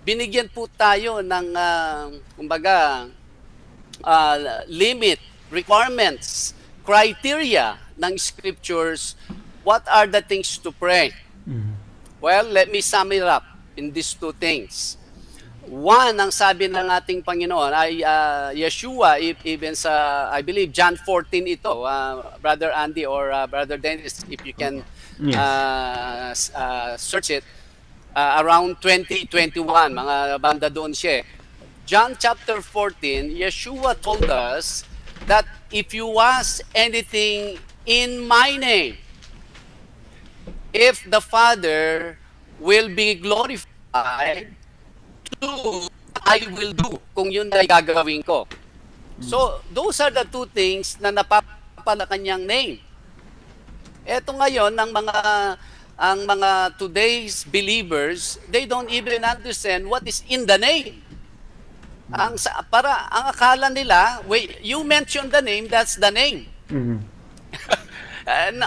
Binigyan po tayo ng, kumbaga, limit, requirements, criteria ng scriptures. What are the things to pray? Well, let me sum it up in these two things. One, ang sabi ng ating Panginoon ay Yeshua, even sa, I believe, John 14 ito, Brother Andy or Brother Dennis, if you can search it, around 2021, mga banda doon siya. John chapter 14, Yeshua told us that if you ask anything in my name, if the Father will be glorified, I will do kung yun ay gagawin ko. So, those are the two things na napapala kanyang name. Eto ngayon, ang mga today's believers, they don't even understand what is in the name. Ang akala nila, wait, you mentioned the name, that's the name.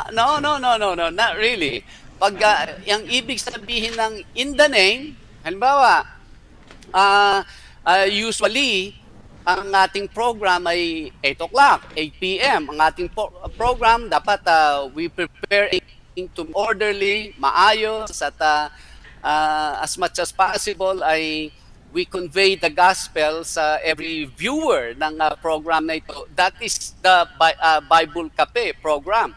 No, not really. Pag yung ibig sabihin ng in the name, halimbawa, usually, ang ating program ay 8 o'clock, 8 p.m. Ang ating program, dapat we prepare to orderly, maayos, at as much as possible ay we convey the gospel sa every viewer ng program na ito. That is the Bible Cafe program.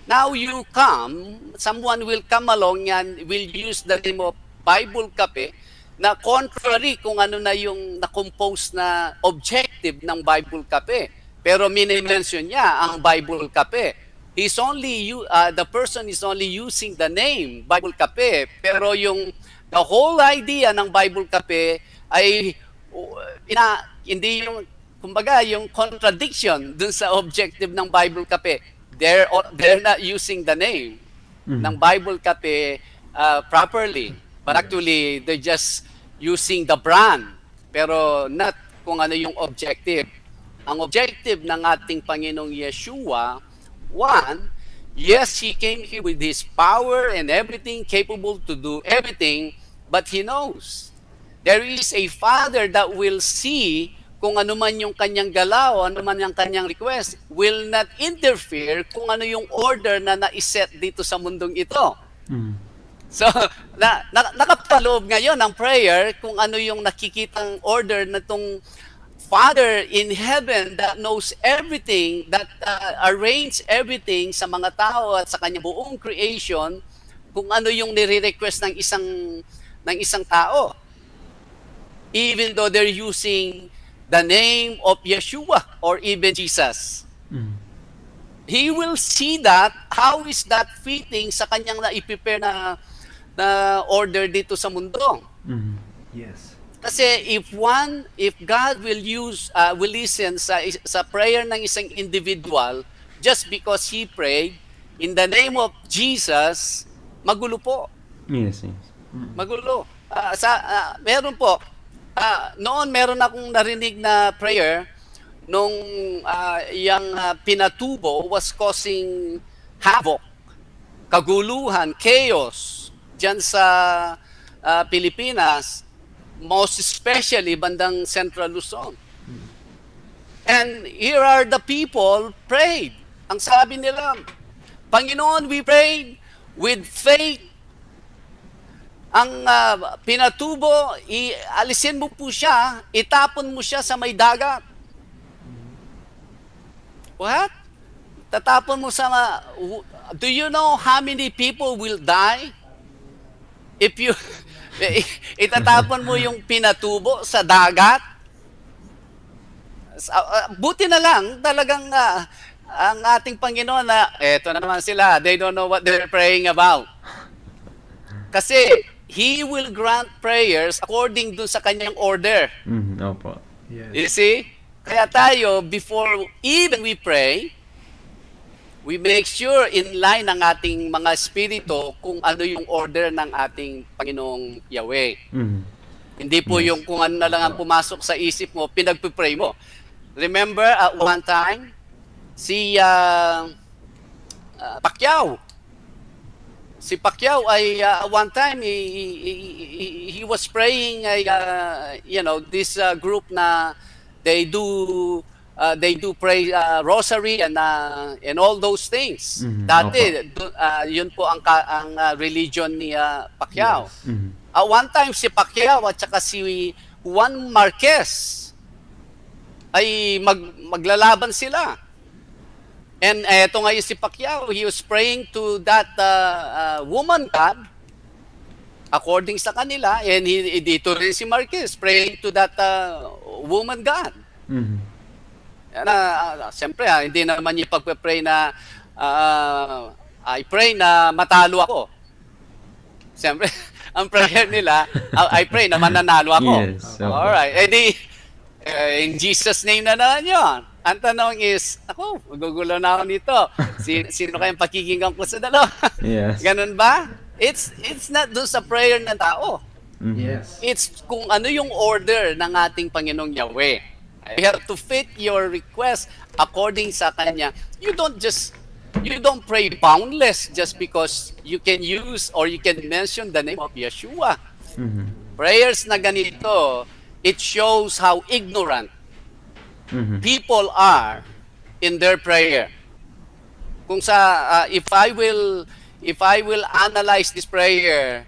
Now you come, someone will come along and will use the name of Bible Cafe na contrary kung ano na yung na-compose na objective ng Bible Cafe. Pero mini-mention niya ang Bible Cafe. The person is only using the name Bible Cafe, pero yung the whole idea ng Bible Cafe ay hindi yung kumbaga yung contradiction dun sa objective ng Bible Cafe. They're not using the name ng Bible Cafe properly. But actually, they're just using the brand, pero not kung ano yung objective. Ang objective ng ating Panginoong Yeshua, one, yes, He came here with His power and everything, capable to do everything, but He knows. There is a Father that will see kung ano man yung kanyang galaw, ano man yung kanyang request, will not interfere kung ano yung order na naiset dito sa mundong ito. So, nakapaloob ngayon ang prayer kung ano yung nakikitang order na itong Father in heaven that knows everything, that arrange everything sa mga tao at sa kanyang buong creation, kung ano yung nire-request ng isang tao. Even though they're using the name of Yeshua or even Jesus. He will see that, how is that fitting sa kanyang na-prepare na order dito sa mundo. Yes. Kasi if God will listen sa prayer ng isang individual just because he prayed in the name of Jesus, magulo po. Yes. Magulo. Meron po. Noon meron akong narinig na prayer nung yung pinatubo was causing havoc, kaguluhan, chaos dyan sa Pilipinas, most especially bandang Central Luzon. And here are the people prayed. Ang sabi nila, Panginoon, we prayed with faith. Ang pinatubo, alisin mo po siya, itapon mo siya sa may dagat. What? Tatapon mo sa... Do you know how many people will die? If you... itatapon mo yung pinatubo sa dagat? Buti na lang, talagang ang ating Panginoon na, eto na naman sila, they don't know what they're praying about. Kasi, He will grant prayers according dun sa kanyang order. Opo. Yes. You see? Kaya tayo, before even we pray, we make sure in line ng ating mga espiritu kung ano yung order ng ating Panginoong Yahweh. Hindi po yung kung ano na lang ang pumasok sa isip mo, pinagpipray mo. Remember, at one time, si Pacquiao. Si Pacquiao ay one time he was praying this group na they do pray rosary and all those things. Dati yun po ang religion ni Pacquiao. One time si Pacquiao at saka si Juan Marquez ay maglalaban sila. And eto ngayon si Pacquiao, he was praying to that woman God, according sa kanila, and dito rin si Marquez, praying to that woman God. Siyempre, hindi naman niya pagpe-pray na, I pray na matalo ako. Siyempre, ang prayer nila, I pray na mananalo ako. Yes, okay. Alright, in Jesus' name na naman yun. Ang tanong is, ako, magugulo na ako nito. Sino kayang pakikinggan ko sa dalawa? Yes. Ganun ba? It's not doon sa prayer ng tao. Yes. It's kung ano yung order ng ating Panginoong Yahweh. You have to fit your request according sa Kanya. You don't pray boundless just because you can use or you can mention the name of Yeshua. Prayers na ganito, it shows how ignorant people are in their prayer. Kung if I will analyze this prayer,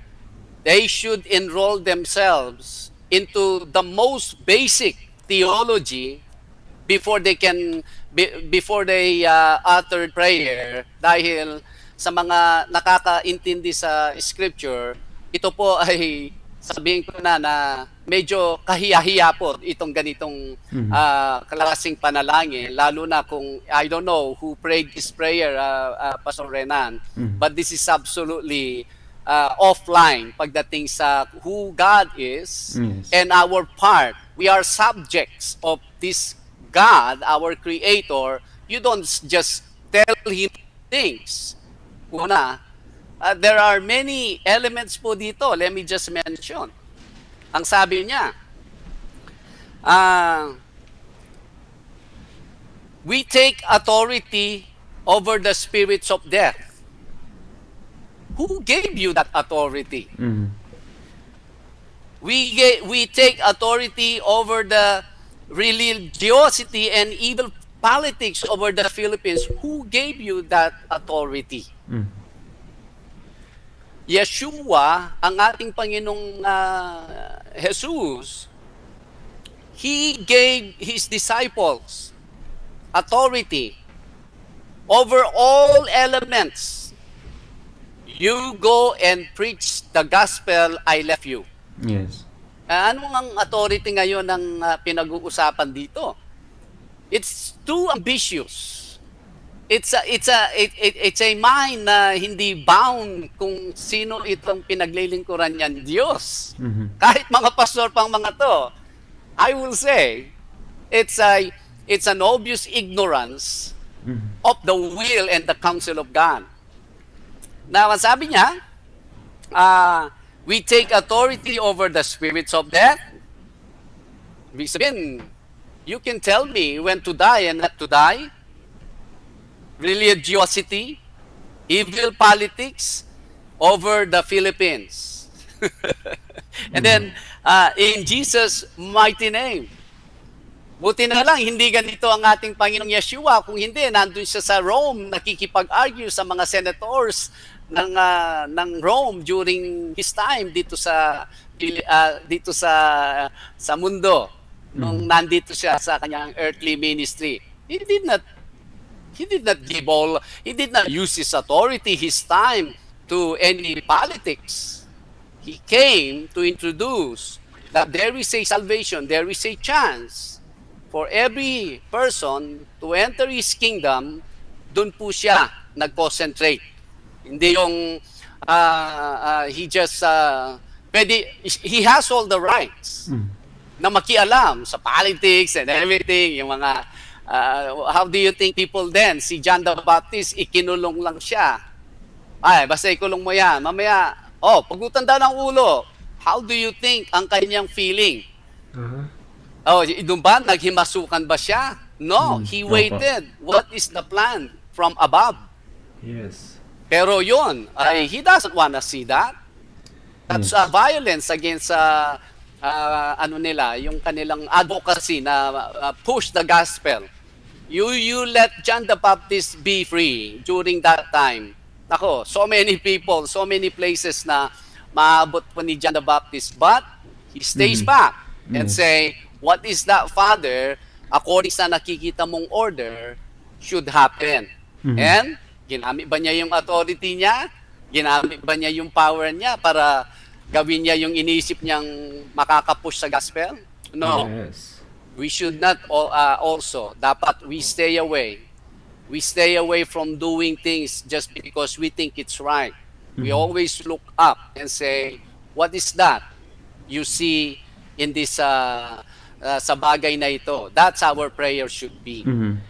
they should enroll themselves into the most basic theology before they utter prayer, dahil sa mga nakakaintindi sa scripture, ito po ay sabihin ko na medyo kahiya-hiya po itong ganitong klaseng panalangin, lalo na kung I don't know who prayed this prayer, Pastor Renan, but this is absolutely offline pagdating sa who God is. Yes. And our part. We are subjects of this God, our Creator. You don't just tell Him things. Una, there are many elements po dito. Let me just mention. Ang sabi niya, we take authority over the spirits of death. Who gave you that authority? We take authority over the religiosity and evil politics over the Philippines. Who gave you that authority? Yeshua, ang ating Panginoong Jesus, He gave His disciples authority over all elements. You go and preach the gospel I left you. Yes. Ano ang authority ngayon ng pinag-uusapan dito? It's too ambitious. it's a mind na hindi bound kung sino itong pinaglilingkuran niyan, Diyos. Kahit mga pastor pang mga to, I will say, it's an obvious ignorance of the will and the counsel of God. Now, sabi niya, we take authority over the spirits of death. Ibig sabihin, you can tell me when to die and not to die. Religiosity, evil politics over the Philippines. And then, in Jesus' mighty name, buti na lang, hindi ganito ang ating Panginoong Yeshua. Kung hindi, nandun siya sa Rome, nakikipag-argue sa mga senators ng Rome during his time dito sa mundo. Nung nandito siya sa kanyang earthly ministry. He did not use his authority, his time to any politics. He came to introduce that there is a salvation, there is a chance for every person to enter his kingdom. Doon po siya nag-concentrate. Hindi yung he has all the rights na makialam sa politics and everything, yung mga how do you think people then? Si John the Baptist, ikinulong lang siya. Ay, basta ikulong mo yan. Mamaya, pagutan daw ng ulo. How do you think ang kanyang feeling? Doon ba? Naghimasukan ba siya? No, he waited. What is the plan from above? Yes. Pero yun, he doesn't want to see that. That's violence against yung kanilang advocacy na push the gospel. You let John the Baptist be free during that time. Nako, so many people, so many places na maabot po ni John the Baptist, but he stays back and say, what is that, Father, according sa nakikita mong order, should happen. And ginamit ba niya yung authority niya? Ginamit ba niya yung power niya para gawin niya yung iniisip niyang makakapush sa gospel? No. Yes. We should not also, dapat we stay away. We stay away from doing things just because we think it's right. We always look up and say, what is that you see in this sa bagay na ito? That's our prayer should be.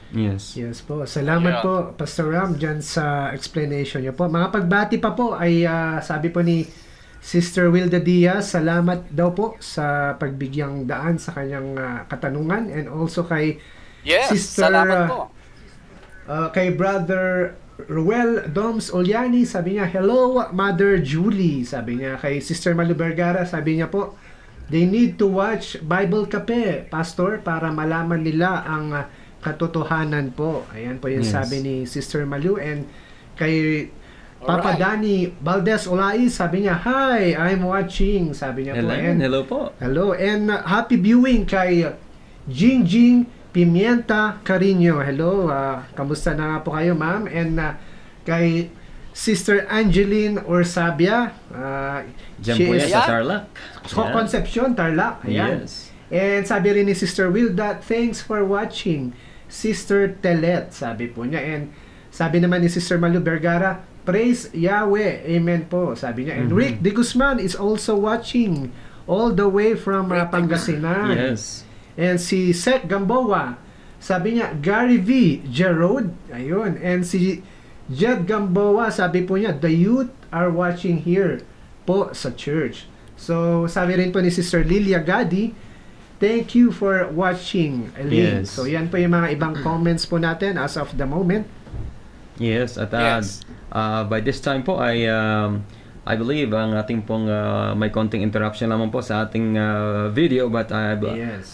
Yes. Yes po. Salamat po, Pastor Ram, dyan sa explanation niyo po. Mga pagbati pa po ay sabi po ni Sister Wilda Diaz, salamat daw po sa pagbigyang daan sa kanyang katanungan, and also kay Sister salamat po. Kay Brother Ruel Doms Oliani, sabi niya, hello Mother Julie, sabi niya. Kay Sister Malu Vergara, sabi niya po, they need to watch Bible Cafe, Pastor, para malaman nila ang katotohanan po. Ayan po yung sabi ni Sister Malu. And kay Papa Danny Valdez Olai, sabi niya, hi, I'm watching, sabi niya po. And Hello po. hello, and happy viewing kay Jingjing Pimienta Carino. Hello, kamusta na nga po kayo, ma'am? And kay Sister Angeline Orsabia, Diyan po yan sa Tarlac. Concepcion, Tarlac. Ayan. Yes. And sabi rin ni Sister Wilda, thanks for watching. Sister Telet, sabi po niya. And sabi naman ni Sister Malu Vergara, praise Yahweh. Amen po, sabi niya. And Rick De Guzman is also watching all the way from Pangasinan. Yes. And si Seth Gamboa, sabi niya, Gary V. Gerard, ayun. And si Jed Gamboa, sabi po niya, the youth are watching here po sa church. So, sabi rin po ni Sister Lilia Gadi, thank you for watching, Elaine. Yes. So, yan po yung mga ibang comments po natin as of the moment. Yes, at Yes. By this time po I believe ang ating pong may konting interruption lamang po sa ating video, but Yes.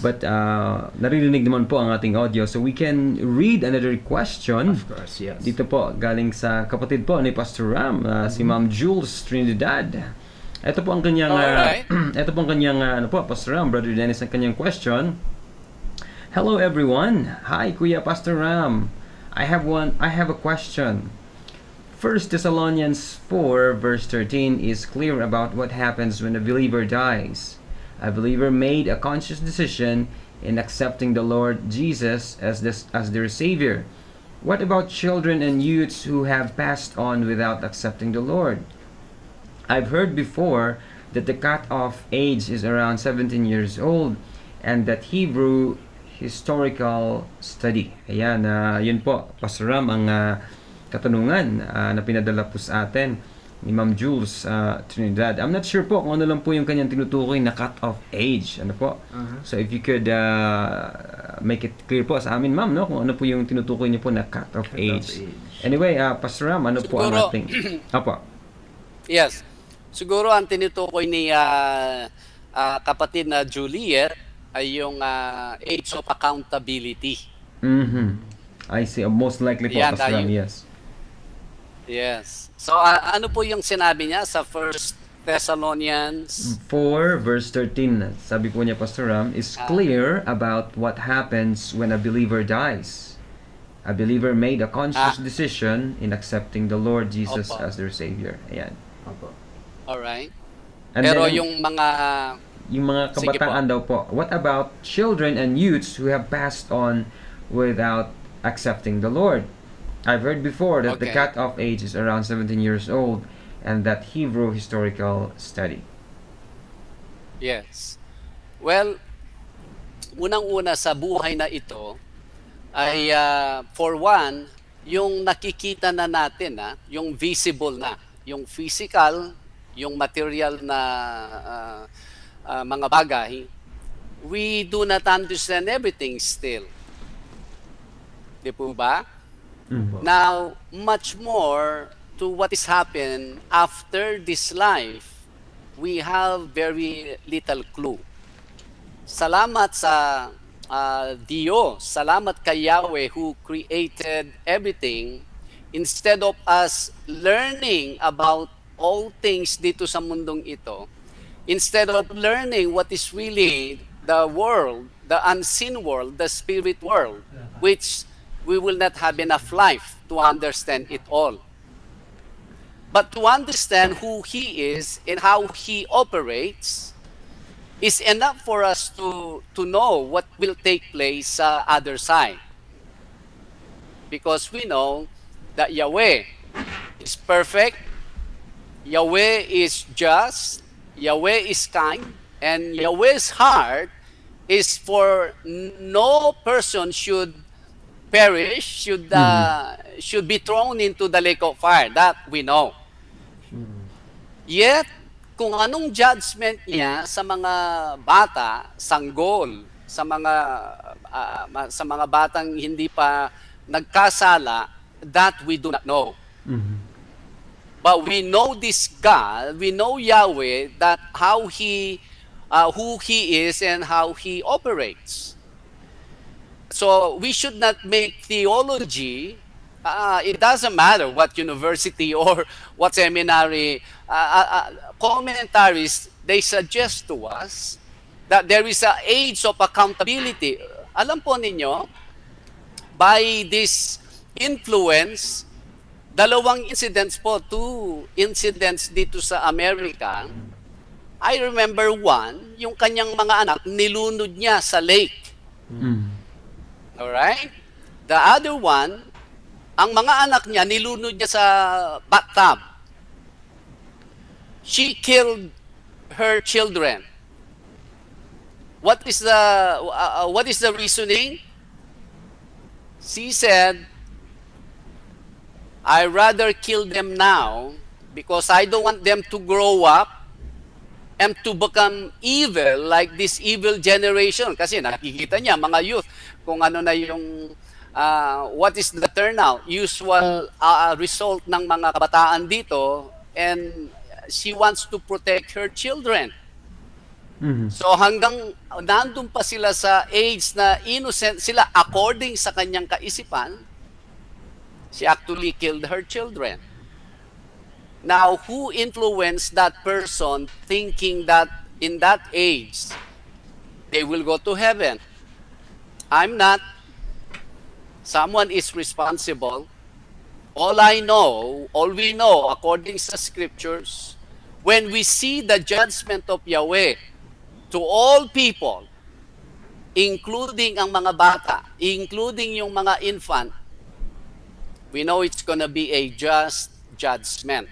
naririnig naman po ang ating audio, so we can read another question. Of course, yes. Dito po galing sa kapatid po ni Pastor Ram, si Ma'am Jules Trinidad. Ito po ang kanyang ito po ang kanyang ano po, Pastor Ram, Brother Dennis, ang kanyang question. Hello everyone. Hi Kuya Pastor Ram. I have a question. 1 Thessalonians 4 verse 13 is clear about what happens when a believer dies. A believer made a conscious decision in accepting the Lord Jesus as their Savior. What about children and youths who have passed on without accepting the Lord? I've heard before that the cutoff age is around 17 years old and that Hebrew historical study. Ayan, yun po, Pastor Ram, ang katanungan na pinadala po sa atin ni Ma'am Jules Trinidad. I'm not sure po kung ano lang po yung kanyang tinutukoy na cut-off age. Ano po? So if you could make it clear po sa amin, Ma'am, no? Kung ano po yung tinutukoy niyo po na cut-off age. Anyway, Pastor Ram, ano po ang ating... Apo. Yes. Siguro ang tinutukoy ni kapatid na Juliet ay yung age of accountability. I see. Most likely po, Yan, Pastor Ram, yes. Yes. So, ano po yung sinabi niya sa 1 Thessalonians 4 verse 13? Sabi po niya, Pastor Ram, is clear about what happens when a believer dies. A believer made a conscious decision in accepting the Lord Jesus as their Savior. Ayan. Alright. And Pero then, yung mga Sige kabataan daw po, what about children and youths who have passed on without accepting the Lord? I've heard before that the cut-off age is around 17 years old and that Hebrew historical study. Yes. Well, unang-una sa buhay na ito ay for one, yung nakikita na natin, yung visible na, yung physical, yung material na mga bagay, we do not understand everything still. Di po ba? Now, much more to what is happened after this life, we have very little clue. Salamat sa Diyos, salamat kay Yahweh who created everything. Instead of us learning about all things dito sa mundong ito, instead of learning what is really the world, the unseen world, the spirit world, which we will not have enough life to understand it all. But to understand who He is and how He operates is enough for us to know what will take place sa other side. Because we know that Yahweh is perfect, Yahweh is just, Yahweh is kind, and Yahweh's heart is for no person should perish, should be thrown into the lake of fire. That we know. Yet, kung anong judgment niya sa mga bata, sanggol, sa mga batang hindi pa nagkasala, that we do not know. But we know this God, we know Yahweh, that how He, who He is and how He operates. So we should not make theology, it doesn't matter what university or what seminary, commentaries, they suggest to us that there is an age of accountability. Alam po ninyo, by this influence, dalawang incidents po, 2 incidents dito sa Amerika. I remember one, yung kanyang mga anak, nilunod niya sa lake. Alright? The other one, ang mga anak niya, nilunod niya sa bathtub. She killed her children. What is the reasoning? She said, I rather kill them now because I don't want them to grow up and to become evil like this evil generation. Kasi nakikita niya, mga youth, kung ano na yung, what is the turnout, usual result ng mga kabataan dito, and she wants to protect her children. So hanggang nandun pa sila sa age na innocent sila according sa kanyang kaisipan, she actually killed her children. Now, who influenced that person thinking that in that age, they will go to heaven? I'm not. Someone is responsible. All we know, according to scriptures, when we see the judgment of Yahweh to all people, including ang mga bata, including yung mga infant, We know it's gonna be a just judgment.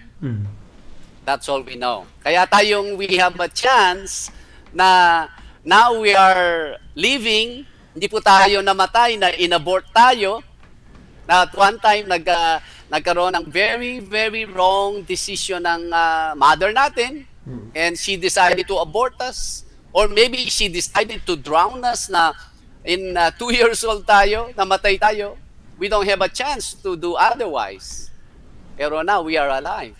That's all we know. Kaya tayong we have a chance na now we are living, hindi po tayo namatay, na inabort tayo, na at one time nagkaroon ng very, very wrong decision ng mother natin, and she decided to abort us, or maybe she decided to drown us na in 2 years old tayo, namatay tayo. We don't have a chance to do otherwise. Pero now we are alive.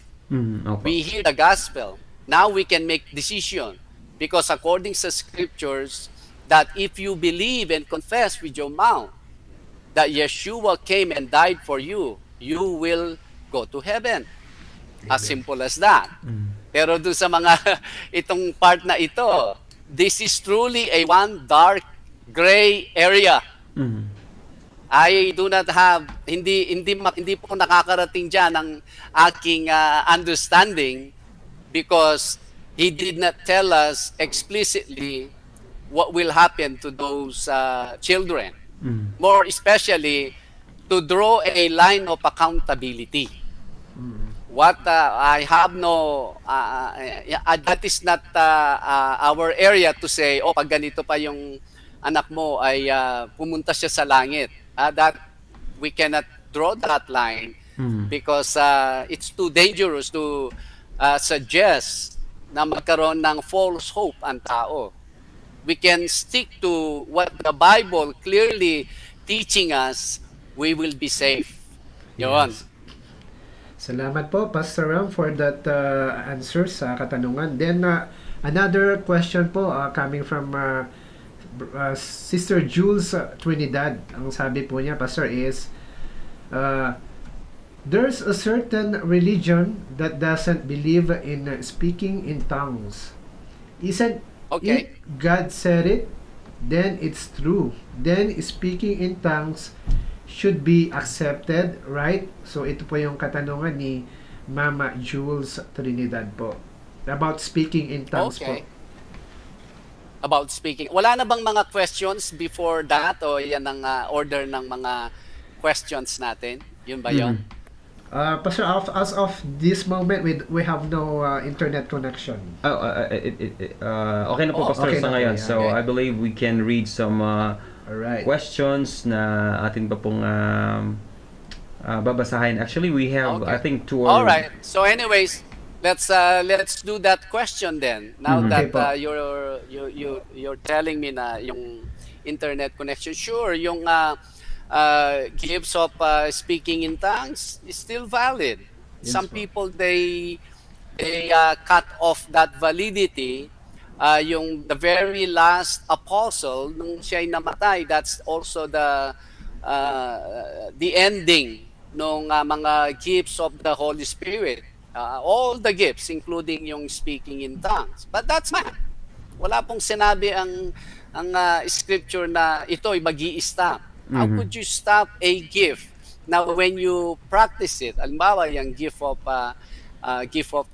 We hear the gospel. Now we can make decision. Because according to scriptures, that if you believe and confess with your mouth that Yeshua came and died for you, you will go to heaven. As simple as that. Pero doon sa mga itong part na ito, this is truly a one dark gray area. I do not have, hindi po nakakarating dyan ang aking understanding, because he did not tell us explicitly what will happen to those children. More especially, to draw a line of accountability. What I have no, that is not our area to say, oh, pag ganito pa yung anak mo ay pumunta siya sa langit. That we cannot draw that line because it's too dangerous to suggest na magkaroon ng false hope ang tao. We can stick to what the Bible clearly teaching us, we will be safe. Yun. Yes. Salamat po, Pastor Ram, for that answer sa katanungan. Then, another question po coming from Sister Jules Trinidad. Ang sabi po niya, Pastor, is there's a certain religion that doesn't believe in speaking in tongues. Isn't Okay. if God said it, then it's true. Then speaking in tongues should be accepted, right? So ito po yung katanungan ni Mama Jules Trinidad po. About speaking in tongues po. About speaking. Wala na bang mga questions before that, o yan ang order ng mga questions natin? Yun ba yun? Pastor, as of this moment, we have no internet connection. Okay na po, Pastor, okay sa na po, ngayon. yeah. So, Okay. I believe we can read some Alright. questions na atin pa pong babasahin. Actually, we have, Okay. I think, two All right. So anyways, let's do that question then. Now that Okay po. you're telling me na yung internet connection, sure, yung gifts of speaking in tongues is still valid. Yes, Some po. people they cut off that validity. Yung the very last apostle nung siya'y namatay, that's also the ending nung mga gifts of the Holy Spirit. All the gifts, including yung speaking in tongues. But that's not. Wala pong sinabi ang scripture na ito'y magi-stop. How could you stop a gift? Now, when you practice it, halimbawa yung gift of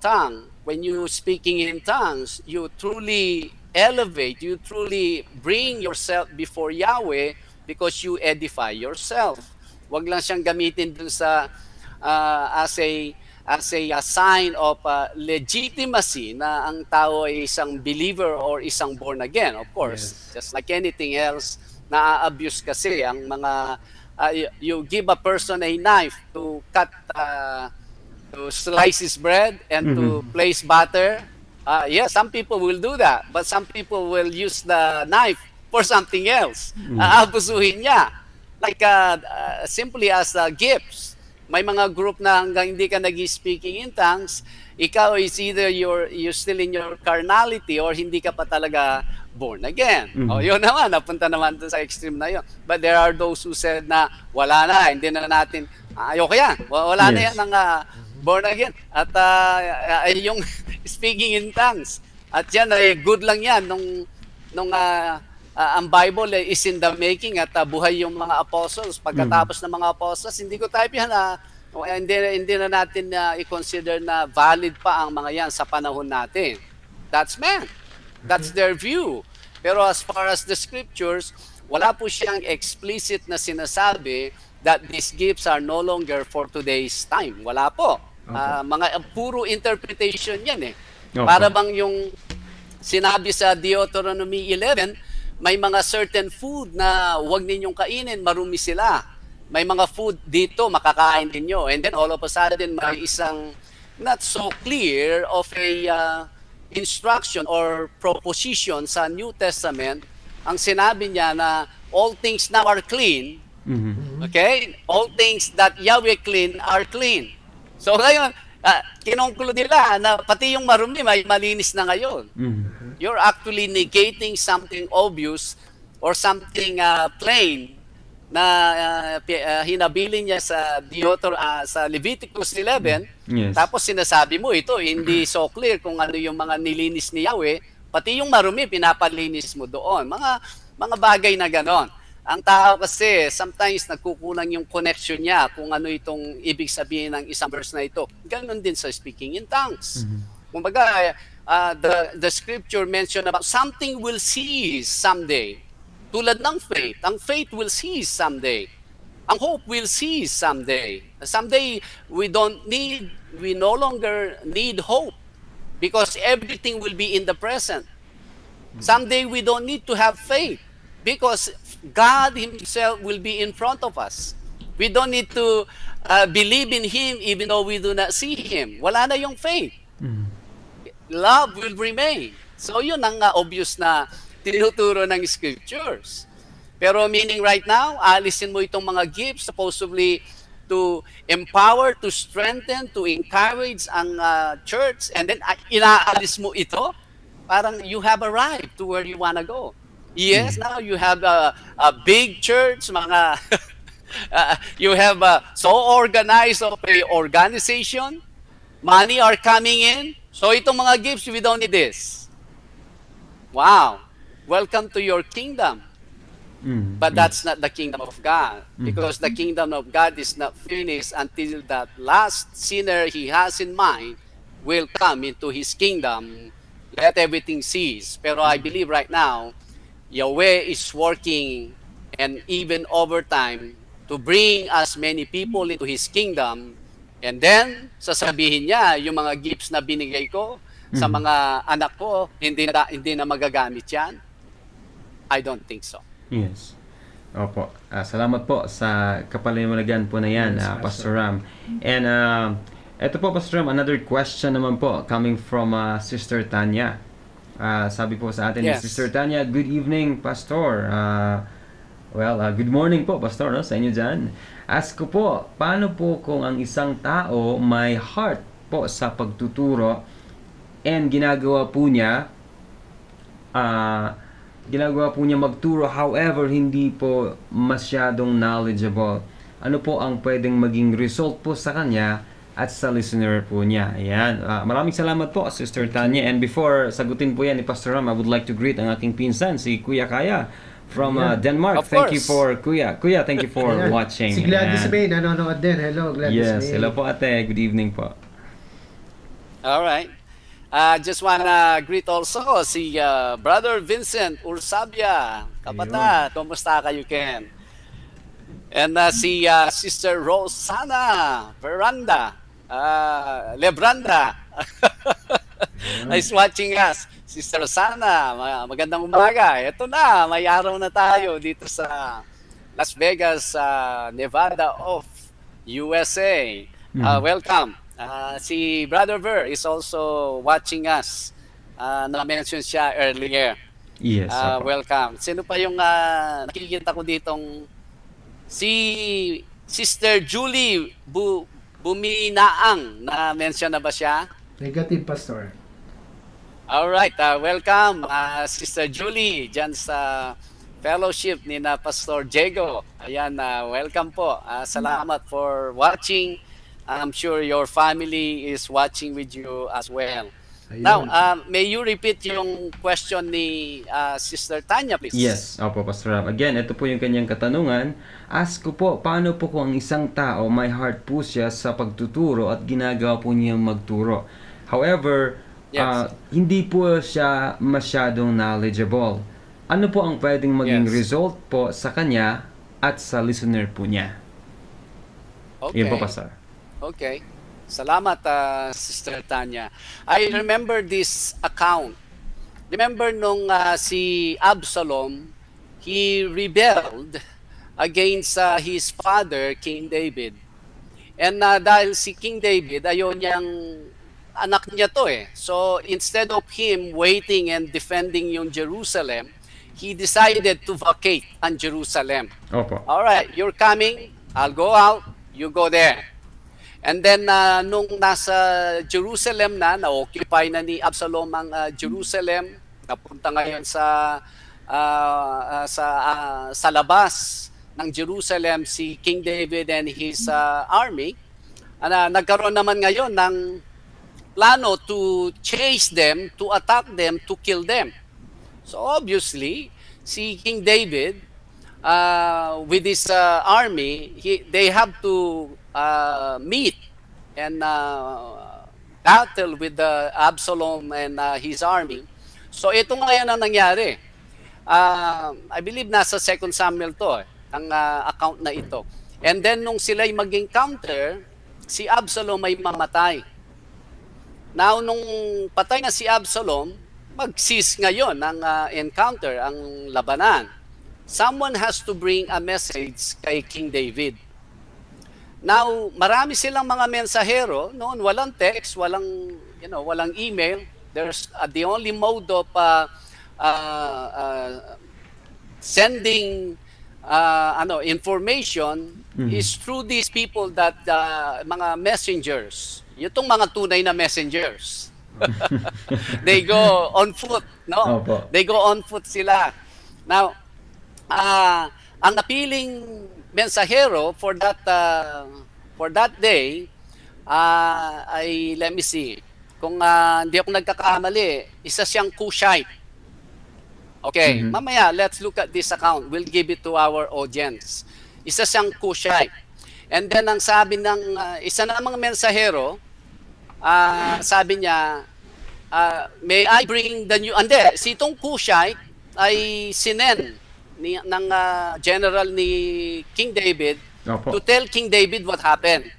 tongue, when you speaking in tongues, you truly elevate, you truly bring yourself before Yahweh because you edify yourself. Wag lang siyang gamitin dun sa as a sign of legitimacy na ang tao ay isang believer or isang born again. Of course, just like anything else, na-abuse kasi ang mga you give a person a knife to cut to slice his bread and to place butter. Yes, some people will do that, but some people will use the knife for something else. Aabusuhin niya. Like simply as gifts. May mga group na hanggang hindi ka nag-speaking in tongues, ikaw is either you're still in your carnality or hindi ka pa talaga born again. O yun naman, napunta naman doon sa extreme na yun. But there are those who said na wala na, hindi na natin, ayoko yan, wala na yan ng born again. At yung speaking in tongues, at yan, good lang yan nung ang Bible is in the making at buhay yung mga apostles. Pagkatapos ng mga apostles, hindi ko type yan hindi na natin i-consider na valid pa ang mga yan sa panahon natin. That's man. That's their view. Pero as far as the scriptures, wala po siyang explicit na sinasabi that these gifts are no longer for today's time. Wala po. Mga puro interpretation yan eh. Opo. Para bang yung sinabi sa Deuteronomy 11, may mga certain food na huwag ninyong kainin, marumi sila. May mga food dito, makakain ninyo. And then all of a sudden, may isang not so clear of a instruction or proposition sa New Testament. Ang sinabi niya na all things now are clean. Okay? All things that Yahweh clean are clean. So ngayon, kinongklude nila na pati yung marumi may malinis na ngayon. You're actually negating something obvious or something plain na hinabilin niya sa sa Leviticus 11. Yes. Tapos sinasabi mo ito, hindi so clear kung ano yung mga nilinis ni Yahweh, pati yung marumi pinapalinis mo doon. Mga bagay na ganon. Ang tao kasi, sometimes nagkukulang yung connection niya kung ano itong ibig sabihin ng isang verse na ito. Ganon din sa speaking in tongues. Kumbaga, the scripture mentioned about something will cease someday. Tulad ng faith. Ang faith will cease someday. Ang hope will cease someday. Someday, we no longer need hope because everything will be in the present. Someday, we don't need to have faith because God Himself will be in front of us. We don't need to believe in Him even though we do not see Him. Wala na yung faith. Love will remain. So yun ang obvious na tinuturo ng scriptures. Pero meaning right now, alisin mo itong mga gifts supposedly to empower, to strengthen, to encourage ang church, and then inaalis mo ito, parang you have arrived to where you wanna go. Yes, now you have a big church, mga you have so organized of a organization, money are coming in, so itong mga gifts, we don't need this. Wow, welcome to your kingdom. But that's not the kingdom of God, because the kingdom of God is not finished until that last sinner He has in mind will come into His kingdom. Let everything cease. Pero I believe right now, Yahweh is working and even overtime to bring as many people into His kingdom, and then sasabihin niya yung mga gifts na binigay ko sa mga anak ko, hindi na magagamit yan. I don't think so. Yes. Opo. Salamat po sa kapaliwanagan po na yan, Pastor Ram. And eto po, Pastor Ram, another question naman po coming from Sister Tanya. Sabi po sa atin ni Sister Tanya, good evening, Pastor. Good morning po, Pastor, no, sa inyo dyan. Ask ko po, paano po kung ang isang tao may heart po sa pagtuturo and ginagawa po niya magturo, however, hindi po masyadong knowledgeable. Ano po ang pwedeng maging result po sa kanya at sa listener po niya? Ayan. Maraming salamat po, Sister Tanya. And before sagutin po yan ni Pastor Ram, I would like to greet ang aking pinsan, si Kuya Kaya from Denmark. Of thank you course. for Kuya. Kuya, thank you for watching. Si Gladys Ayan. May, nanonood din. Hello, Gladys May. Yes, hello po ate. Good evening po. All right. Just wanna greet also si Brother Vincent Ursabia. Kapatid, kumusta kayo, Ken? And si Sister Rosana Veranda, Lebranda is watching us. Sister Rosana, magandang umaga. Ito na, may araw na tayo dito sa Las Vegas, Nevada of USA. Welcome. Si Brother Ver is also watching us. Na-mention siya earlier. Yes. opo. Welcome. Sino pa yung nakikita ko ditong si Sister Julie Buminaang, na-mention na ba siya? Negative, Pastor. Alright, welcome Sister Julie dyan sa fellowship ni na Pastor Diego. Ayan, welcome po. Salamat for watching. I'm sure your family is watching with you as well. Ayun. Now, may you repeat yung question ni Sister Tanya, please? Yes, opo, Pastor Ram. Again, ito po yung kanyang katanungan. Ask ko po, paano po kung ang isang tao may heart po siya sa pagtuturo at ginagawa po niya magturo? However, Yes. hindi po siya masyadong knowledgeable. ano po ang pwedeng maging Yes. result po sa kanya at sa listener po niya? Okay. Yun po, Pastor. Okay. Salamat, Sister Tanya. I remember this account. Remember nung si Absalom, he rebelled against his father, King David. And dahil si King David, ayaw niyang anak niya to eh. So instead of him waiting and defending yung Jerusalem, he decided to vacate ang Jerusalem. Opo. All right, you're coming, I'll go out, you go there. And then nung nasa Jerusalem na-occupy na ni Absalom ang Jerusalem, napunta ngayon sa labas ng Jerusalem si King David and his army. Nagkaroon naman ngayon ng plano to chase them, to attack them, to kill them. So obviously, si King David with his army, they have to meet and battle with the Absalom and his army. So ito ngayon ang nangyari. I believe nasa 2 Samuel to ang account na ito. And then nung sila'y mag-encounter, si Absalom ay mamatay. Now nung patay na si Absalom, mag-cease ngayon ang encounter, ang labanan. Someone has to bring a message kay King David. Now, marami silang mga mensahero noon, walang text, walang email. There's the only mode of sending information is through these people that mga messengers. Itong mga tunay na messengers. They go on foot, no? Opo. They go on foot sila. Now, ang napiling mensahero for that day ay, let me see, kung hindi ako nagkakamali, isa siyang Cushite. Okay, mamaya let's look at this account. We'll give it to our audience. Isa siyang Cushite. And then ang sabi ng isa na mga mensahero, sabi niya, may I bring the new... Ande, si itong Cushite ay sinen ng general ni King David Opo. to tell King David what happened.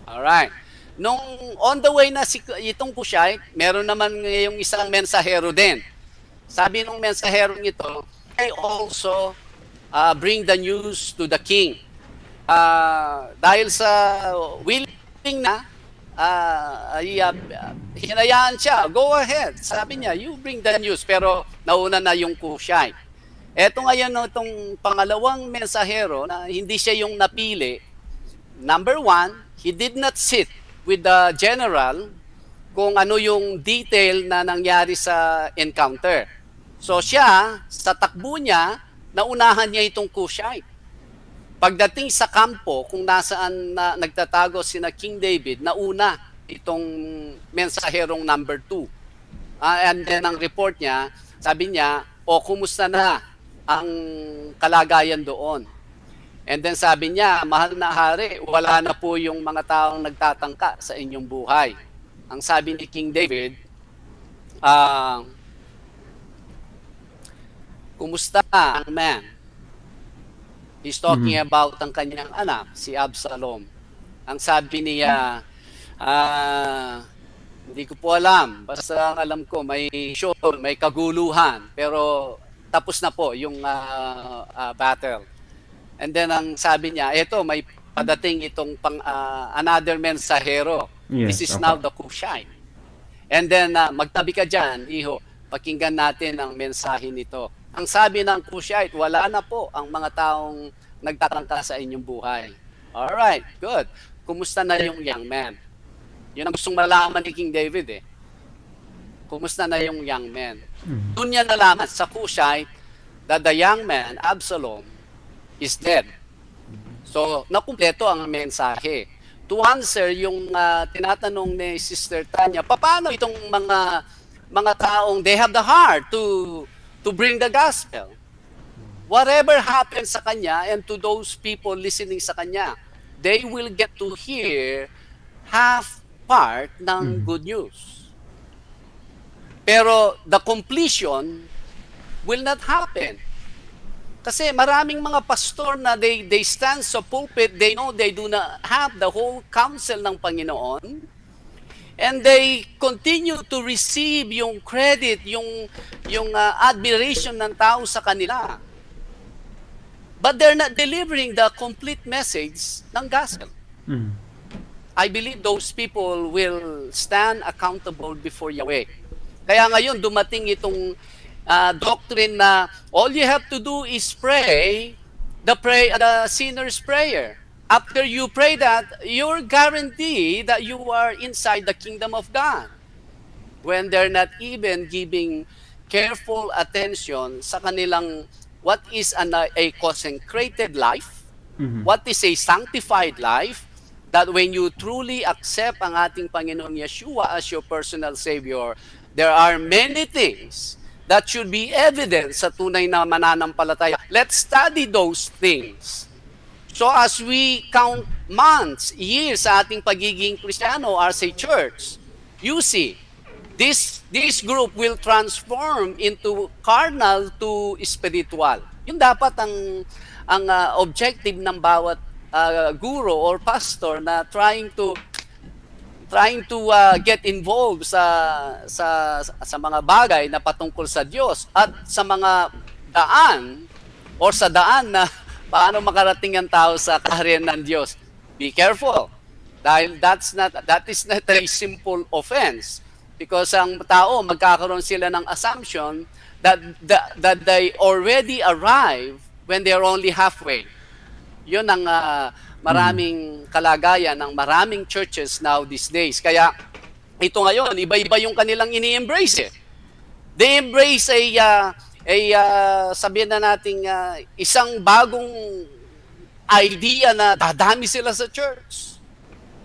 Alright. Nung on the way na itong Cushite, meron naman yung isang mensahero din. Sabi nung mensaherong ito, I also bring the news to the king. Dahil sa willing na, hinayaan siya, go ahead. Sabi niya, you bring the news. Pero nauna na yung Cushite. Eto ngayon itong pangalawang mensahero na hindi siya yung napili. Number one, he did not sit with the general kung ano yung detail na nangyari sa encounter. So siya, sa takbo niya, naunahan niya itong Cushite. Pagdating sa kampo, kung nasaan na nagtatago sina King David, nauna itong mensaherong number 2. And then ang report niya, sabi niya, kumusta na ang kalagayan doon? And then sabi niya, mahal na hari, wala na po yung mga taong nagtatangka sa inyong buhay. Ang sabi ni King David, kumusta ang man? He's talking about ang kanyang anak, si Absalom. Ang sabi niya, hindi ko po alam. Basta ang alam ko, may kaguluhan. Pero tapos na po yung battle. And then ang sabi niya, eto may padating itong another mensahero. Yes, This is okay. now the Cushite. And then magtabi ka dyan, iho, pakinggan natin ang mensahe nito. Ang sabi ng Cushite, wala na po ang mga taong nagtatangka sa inyong buhay. Alright, good. Kumusta na yung young man? Yun ang gustong malaman ni King David eh. Kumusta na yung young man? Doon niya nalaman sa Cushite that the young man, Absalom, is dead. So, nakumpleto ang mensahe. To answer yung tinatanong ni Sister Tanya, paano itong mga taong they have the heart to bring the gospel? Whatever happens sa kanya and to those people listening sa kanya, they will get to hear half part ng good news. Pero the completion will not happen. Kasi maraming mga pastor na they stand sa pulpit, they know they do not have the whole counsel ng Panginoon, and they continue to receive yung credit, yung admiration ng tao sa kanila. But they're not delivering the complete message ng gospel. I believe those people will stand accountable before Yahweh. Kaya ngayon dumating itong doctrine na all you have to do is pray the sinner's prayer. After you pray that, you're guaranteed that you are inside the kingdom of God. When they're not even giving careful attention sa kanilang what is a consecrated life, what is a sanctified life, that when you truly accept ang ating Panginoon Yeshua as your personal Savior, there are many things that should be evident sa tunay na mananampalataya. Let's study those things. So as we count months, years sa ating pagiging Kristiyano as a church, you see, this group will transform into carnal to spiritual. Yun dapat ang objective ng bawat guro or pastor na trying to get involved sa mga bagay na patungkol sa Diyos at sa mga daan or sa daan na paano makarating ang tao sa kaharian ng Diyos. Be careful. Dahil that is not a simple offense. Because ang tao, magkakaroon sila ng assumption that they already arrive when they are only halfway. Yun ang maraming kalagayan ng maraming churches now these days. Kaya ito ngayon, iba-iba yung kanilang ini-embrace. They embrace sabihin na nating isang bagong idea na dadami sila sa church.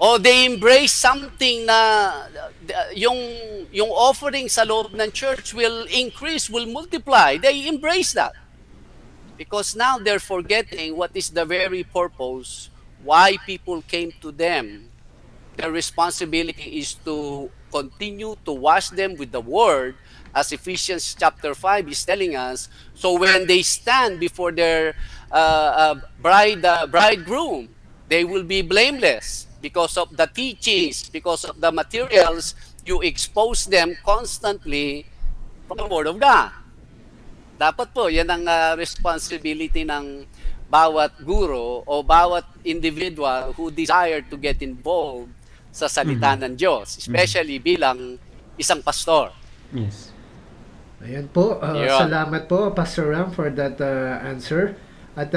O they embrace something na yung offering sa loob ng church will increase, will multiply. They embrace that. Because now they're forgetting what is the very purpose why people came to them. Their responsibility is to continue to wash them with the word, as Ephesians chapter 5 is telling us. So when they stand before their bridegroom, they will be blameless because of the teachings, because of the materials you expose them constantly from the Word of God. Dapat po, yan ang responsibility ng bawat guro o bawat individual who desire to get involved sa salita ng Diyos, especially bilang isang pastor. Yes. Ayan po, salamat po Pastor Ram for that answer. At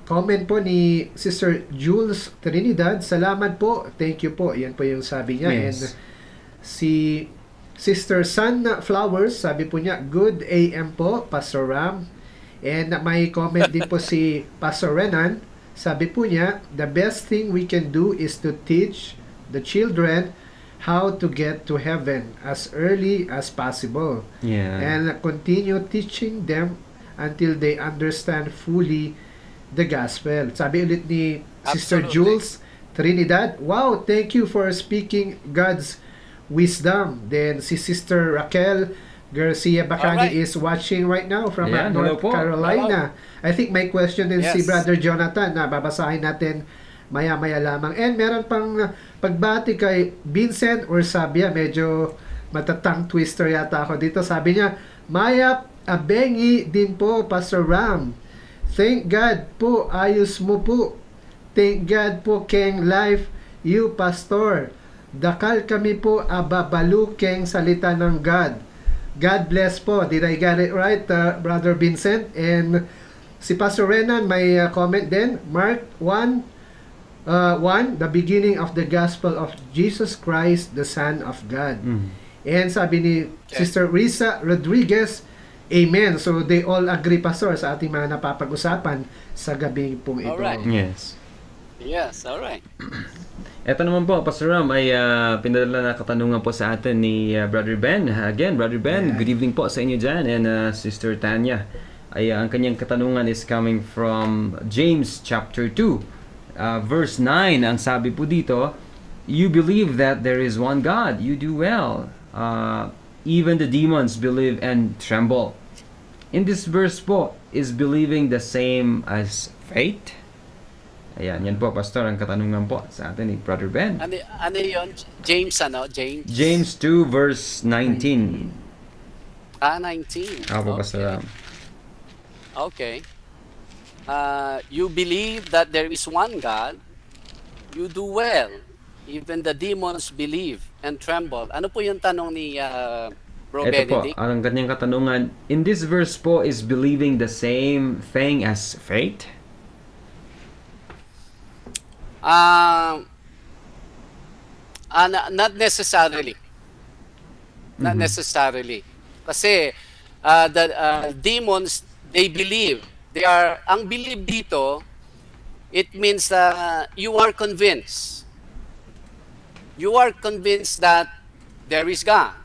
comment po ni Sister Jules Trinidad, salamat po, thank you po. Yan po yung sabi niya. Yes. And si Sister Sunflowers, sabi po niya, good AM po, Pastor Ram. And may comment din po si Pastor Renan, sabi po niya, the best thing we can do is to teach the children how to get to heaven as early as possible. Yeah. And continue teaching them until they understand fully the gospel. Sabi ulit ni Sister Absolutely. Jules Trinidad, wow, thank you for speaking God's wisdom. Then si Sister Raquel Garcia Bacani Alright. is watching right now from Yeah, hello North po. Carolina. I think may question din si Yes. Brother Jonathan na babasahin natin maya-maya lamang. And meron pang pagbati kay Vincent or Sabia, medyo matatang twister yata ako dito. Sabi niya, Maya Abengi din po, Pastor Ram. Thank God po, ayos mo po. Thank God po, Keng Life, you Pastor. Dakal kami po, ababalu Keng salita ng God. God bless po. Did I get it right, Brother Vincent? And si Pastor Renan may comment din. Mark 1, the beginning of the gospel of Jesus Christ, the Son of God. And sabi ni Sister Risa Rodriguez, Amen. So they all agree, Pastor, sa ating mga napapag-usapan sa gabi pong ito. Alright. Yes. Yes, all right. Ito naman po, Pastor Ram, ay pinadala na katanungan po sa atin ni Brother Ben. Again, Brother Ben, good evening po sa inyo dyan. And Sister Tanya, ay ang kanyang katanungan is coming from James chapter 2, verse 9. Ang sabi po dito, you believe that there is one God, you do well. Even the demons believe and tremble. In this verse po, is believing the same as faith? Ayan, yan po, Pastor, ang katanungan po sa atin ni Brother Ben. Ano yun? James, ano? James? James 2 verse 19. 19. Ako, Okay. Pastor Ram. Okay. You believe that there is one God, you do well. Even the demons believe and tremble. Ano po yung tanong ni Bro Ito po, Benedict? ang kanyang katanungan, in this verse po, is believing the same thing as faith? Not necessarily. Not necessarily. Kasi the demons, they believe. Ang believe dito, it means you are convinced. You are convinced that there is God.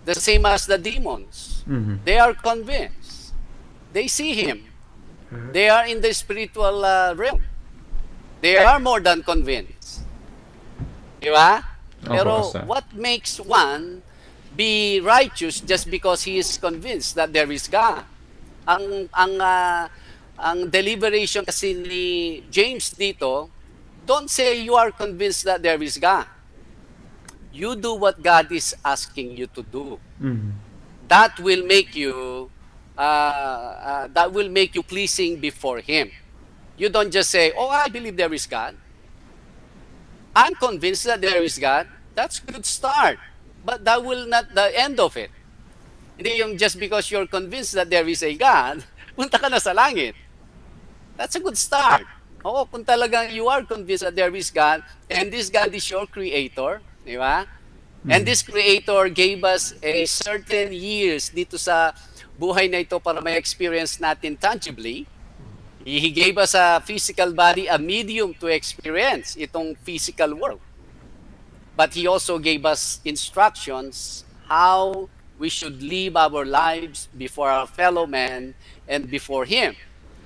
The same as the demons. They are convinced. They see Him. They are in the spiritual realm. They are more than convinced. Di ba? Pero Pastor. what makes one be righteous just because he is convinced that there is God? Ang deliberation kasi ni James dito, don't say you are convinced that there is God. You do what God is asking you to do. That will make you pleasing before Him. You don't just say, "Oh, I believe there is God. I'm convinced that there is God." That's a good start, but that will not the end of it. Hindi yung just because you're convinced that there is a God, punta ka na sa langit. That's a good start. Oo, kung talagang you are convinced that there is God, and this God is your creator, di ba? And this creator gave us a certain years dito sa buhay na ito para may experience natin tangibly. He gave us a physical body, a medium to experience itong physical world. But He also gave us instructions how we should live our lives before our fellow men and before Him.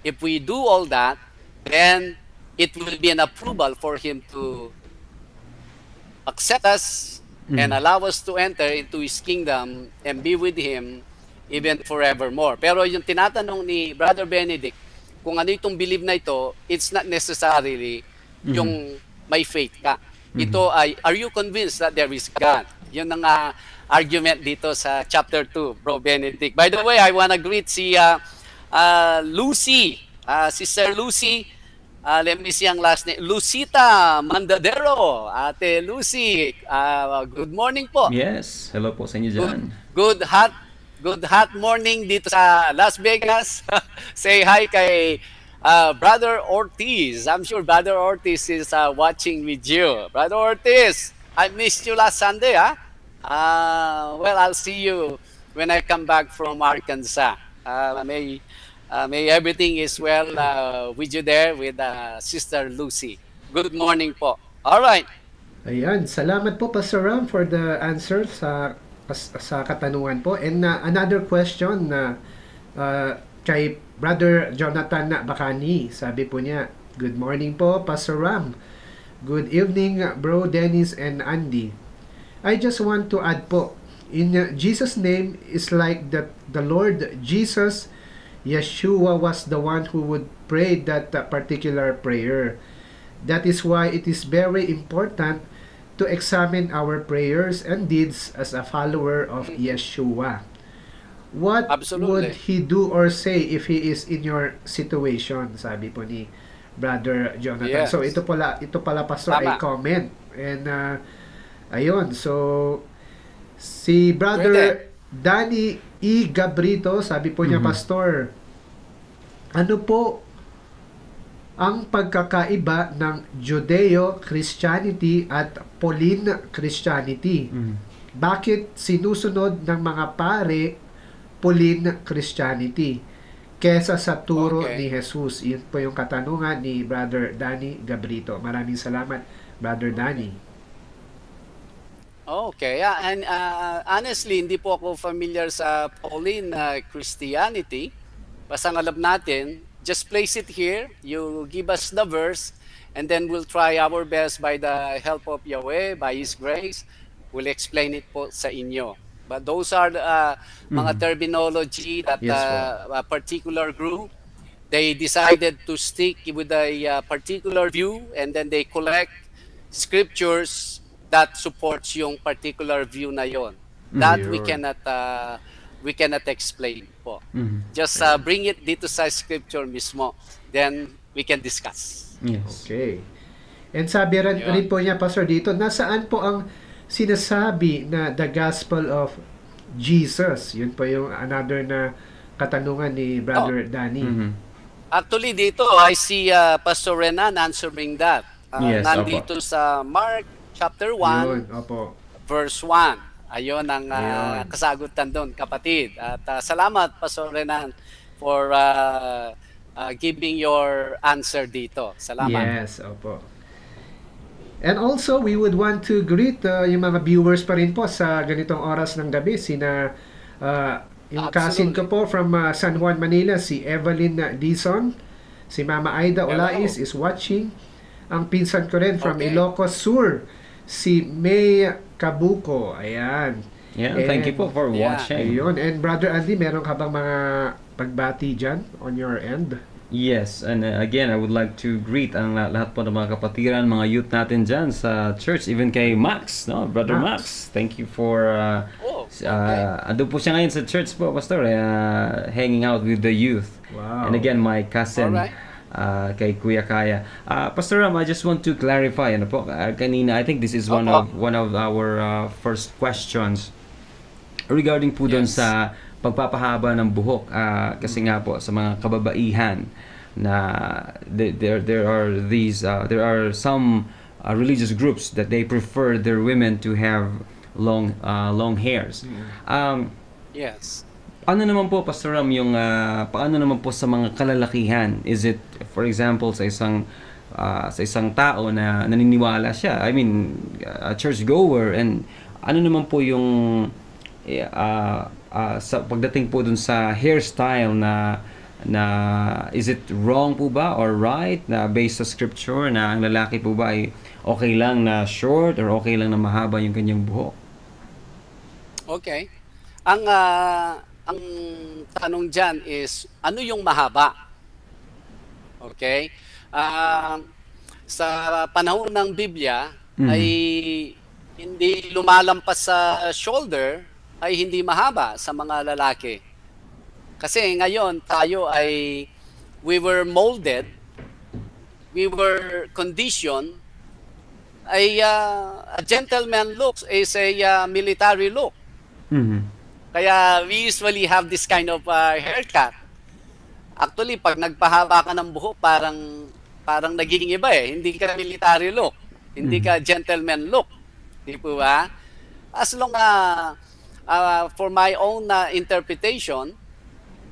If we do all that, then it will be an approval for Him to accept us and allow us to enter into His kingdom and be with Him even forevermore. Pero yung tinatanong ni Brother Benedict, kung ano itong believe na ito, it's not necessarily yung may faith ka. Ito ay, are you convinced that there is God? Yun ang argument dito sa chapter 2, Bro Benedict. By the way, I wanna greet si Lucy, Sister Lucy. Let me see ang last name. Lucita Mandadero. Ate Lucy, good morning po. Yes, hello po sa inyo dyan. Good hot morning dito sa Las Vegas. Say hi kay Brother Ortiz. I'm sure Brother Ortiz is watching with you. Brother Ortiz, I missed you last Sunday, huh? Well, I'll see you when I come back from Arkansas. May everything is well with you there with Sister Lucy. Good morning po. All right. Ayan, salamat po Pastor Ram for the answer sa katanungan po. And another question na kay Brother Jonathan Bacani. Sabi po niya, good morning po Pastor Ram. Good evening Bro Dennis and Andy. I just want to add po, in Jesus' name is like that the Lord Jesus, Yeshua was the one who would pray that particular prayer. That is why it is very important to examine our prayers and deeds as a follower of Yeshua. What Absolutely. would he do or say if he is in your situation? Sabi po ni Brother Jonathan. Yes. So ito pala Pastor ay Tama. comment. And ayun, so si Brother Danny E. Gabrito, sabi po niya, Pastor, ano po ang pagkakaiba ng Judeo-Christianity at Pauline Christianity? Bakit sinusunod ng mga pare Pauline Christianity kesa sa turo Okay. ni Jesus? Yun po yung katanungan ni Brother Danny Gabrito. Maraming salamat, Brother Danny. Okay. And honestly, hindi po ako familiar sa Pauline Christianity. Basta ang alam natin, just place it here. You give us the verse, and then we'll try our best by the help of Yahweh, by His grace. We'll explain it po sa inyo. But those are mga terminology that Yes, a particular group, they decided to stick with a particular view, and then they collect scriptures that supports yung particular view na yon. That Yun. we cannot explain po. Just bring it dito sa scripture mismo, then we can discuss. Yes. Okay. And sabi rin, Yun. rin po niya, Pastor, dito, nasaan po ang sinasabi na the gospel of Jesus? Yun po yung another na katanungan ni Brother Danny. Actually, dito, I see Pastor Renan answering that. Yes, Nandito sa Mark chapter 1, Yun, opo. verse 1. Ayun ang Ayun. kasagutan doon, kapatid. At salamat, Pastor Renan, for giving your answer dito. Salamat. Yes, opo. And also, we would want to greet yung mga viewers pa rin po sa ganitong oras ng gabi. Sina, yung cousin ko po from San Juan, Manila, si Evelyn Dizon. Si Mama Aida Olais is watching. Ang pinsan ko rin from Okay. Ilocos Sur, si May Kabuko. Ayan. Yeah, And- thank you po for Yeah. watching. Ayun. And Brother Andy, meron ka bang mga pagbati dyan on your end? Yes, and again, I would like to greet ang lahat po ng mga kapatiran, mga youth natin dyan sa church, even kay Max, no? Brother Max. Thank you for Oh, okay. ando po siya ngayon sa church po, Pastor, hanging out with the youth. Wow. And again, my cousin, Alright. kay Kuya Kaya. Pastor Ram, I just want to clarify, ano po, kanina, I think this is one of our first questions regarding po doon Yes. sa pagpapahaba ng buhok, kasi nga po sa mga kababaihan na there are some religious groups that they prefer their women to have long hairs. Yes. Ano naman po, Pastor Ram, yung paano naman po sa mga kalalakihan? Is it, for example, sa isang tao na naniniwala siya, I mean, a churchgoer, and ano naman po yung sa pagdating po dun sa hairstyle na is it wrong po ba or right na based sa scripture na ang lalaki po ba ay okay lang na short or okay lang na mahaba yung kanyang buhok? Okay. Ang tanong dyan is, ano yung mahaba? Okay? Sa panahon ng Biblia, ay hindi lumalampas sa shoulder, ay hindi mahaba sa mga lalaki. Kasi ngayon, tayo ay, we were molded, we were conditioned, ay a gentleman look is a military look. Kaya we usually have this kind of haircut. Actually, pag nagpahaba ka ng buhok, parang nagiging iba eh. Hindi ka military look. Hindi ka gentleman look. Di po ba? As long for my own interpretation,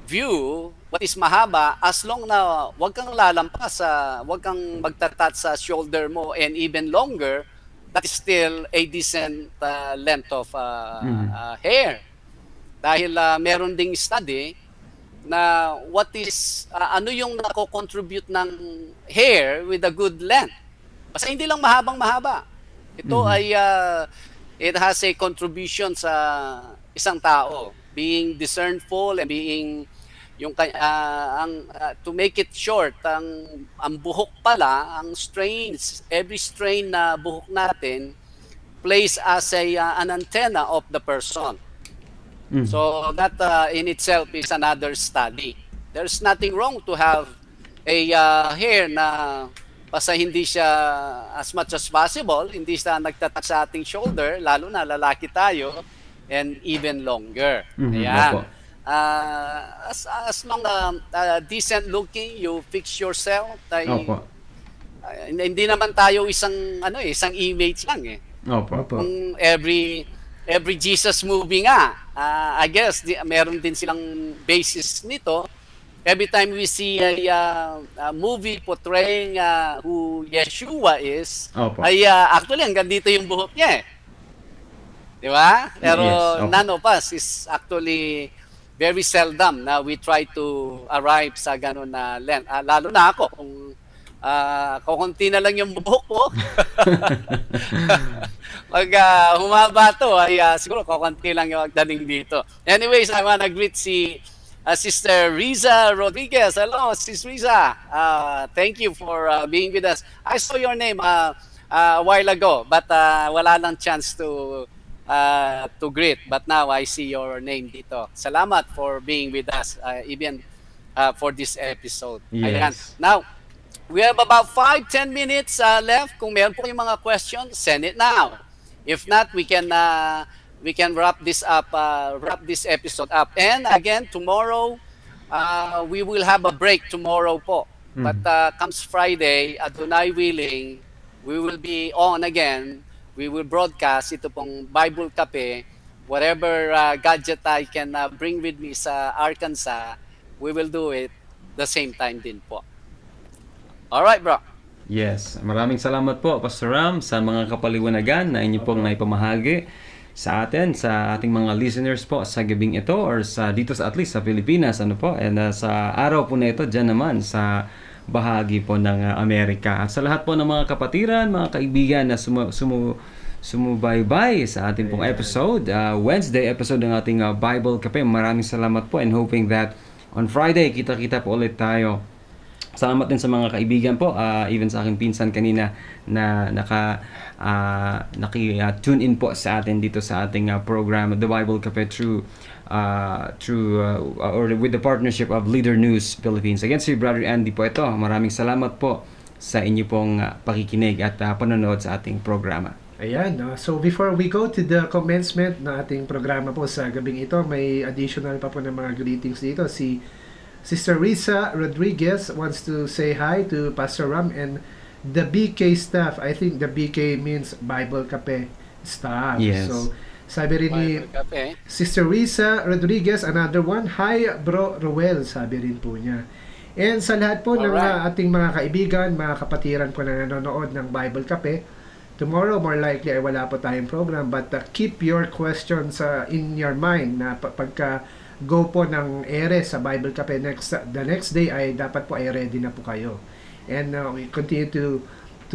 view, what is mahaba, as long na wag kang lalampas, wag kang magtatat sa shoulder mo and even longer, that is still a decent length of hair. Dahil meron ding study na ano yung nako-contribute ng hair with a good length. Basta hindi lang mahabang mahaba. Ito ay it has a contribution sa isang tao, being discernful and being to make it short, ang buhok pala, ang strains, every strain na buhok natin plays as an antenna of the person. So that in itself is another study. There's nothing wrong to have a hair na basta hindi siya as much as possible, hindi siya nagtatak sa ating shoulder, lalo na lalaki tayo, and even longer. Ayan. Opo. As long decent looking, you fix yourself. Opo. Hindi naman tayo isang image lang eh. Opo. Kung every Jesus movie nga, I guess meron din silang basis nito. Every time we see a movie portraying who Yeshua is, Opo. ay actually hanggang dito yung buhok niya eh. Di ba? Pero Yes, opo. none of us is actually very seldom na we try to arrive sa ganun na length. Lalo na ako, kung kukunti na lang yung buhok ko. Pag humaba to, ay siguro kukunti lang yung dating dito. Anyways, I wanna greet si Sister Riza Rodriguez. Hello, Sis Riza. Thank you for being with us. I saw your name a while ago, but wala lang chance to greet. But now I see your name dito. Salamat for being with us, even for this episode. Ayan. Yes. Now, we have about 5-10 minutes left. Kung meron po yung mga questions, send it now. If not, we can wrap this up, wrap this episode up. And again, tomorrow, we will have a break tomorrow po. But comes Friday, Adonai willing, we will be on again. We will broadcast ito pong Bible Cafe. Whatever gadget I can bring with me sa Arkansas, we will do it the same time din po. Alright, bro. Yes, maraming salamat po Pastor Ram sa mga kapaliwanagan na inyo pong naipamahagi sa atin, sa ating mga listeners po sa gabing ito or sa dito sa at least sa Pilipinas and sa araw po na ito dyan naman sa bahagi po ng Amerika. At sa lahat po ng mga kapatiran, mga kaibigan na sumubaybay sa ating pong episode, Wednesday episode ng ating Bible Cafe. Maraming salamat po and hoping that on Friday kita-kita po ulit tayo. Salamat din sa mga kaibigan po, even sa aking pinsan kanina na naki-tune in po sa atin dito sa ating program, The Bible Cafe, through or with the partnership of Leader News Philippines. Again, si Brother Andy po ito. Maraming salamat po sa inyo pong pakikinig at panonood sa ating programa. Ayan, so before we go to the commencement na ating programa po sa gabing ito, may additional pa po ng mga greetings dito. Si Sister Risa Rodriguez wants to say hi to Pastor Ram and the BK staff. I think the BK means Bible Cafe staff. Yes. So, sabi rin ni Bible Cafe. Sister Risa Rodriguez, another one, hi Bro Roel, sabi rin po niya. And sa lahat po ng Alright. ating mga kaibigan, mga kapatiran po na nanonood ng Bible Cafe, tomorrow more likely ay wala po tayong program, but keep your questions in your mind na pagka go po ng ere sa Bible Cafe the next day ay dapat po ay ready na po kayo. And we continue to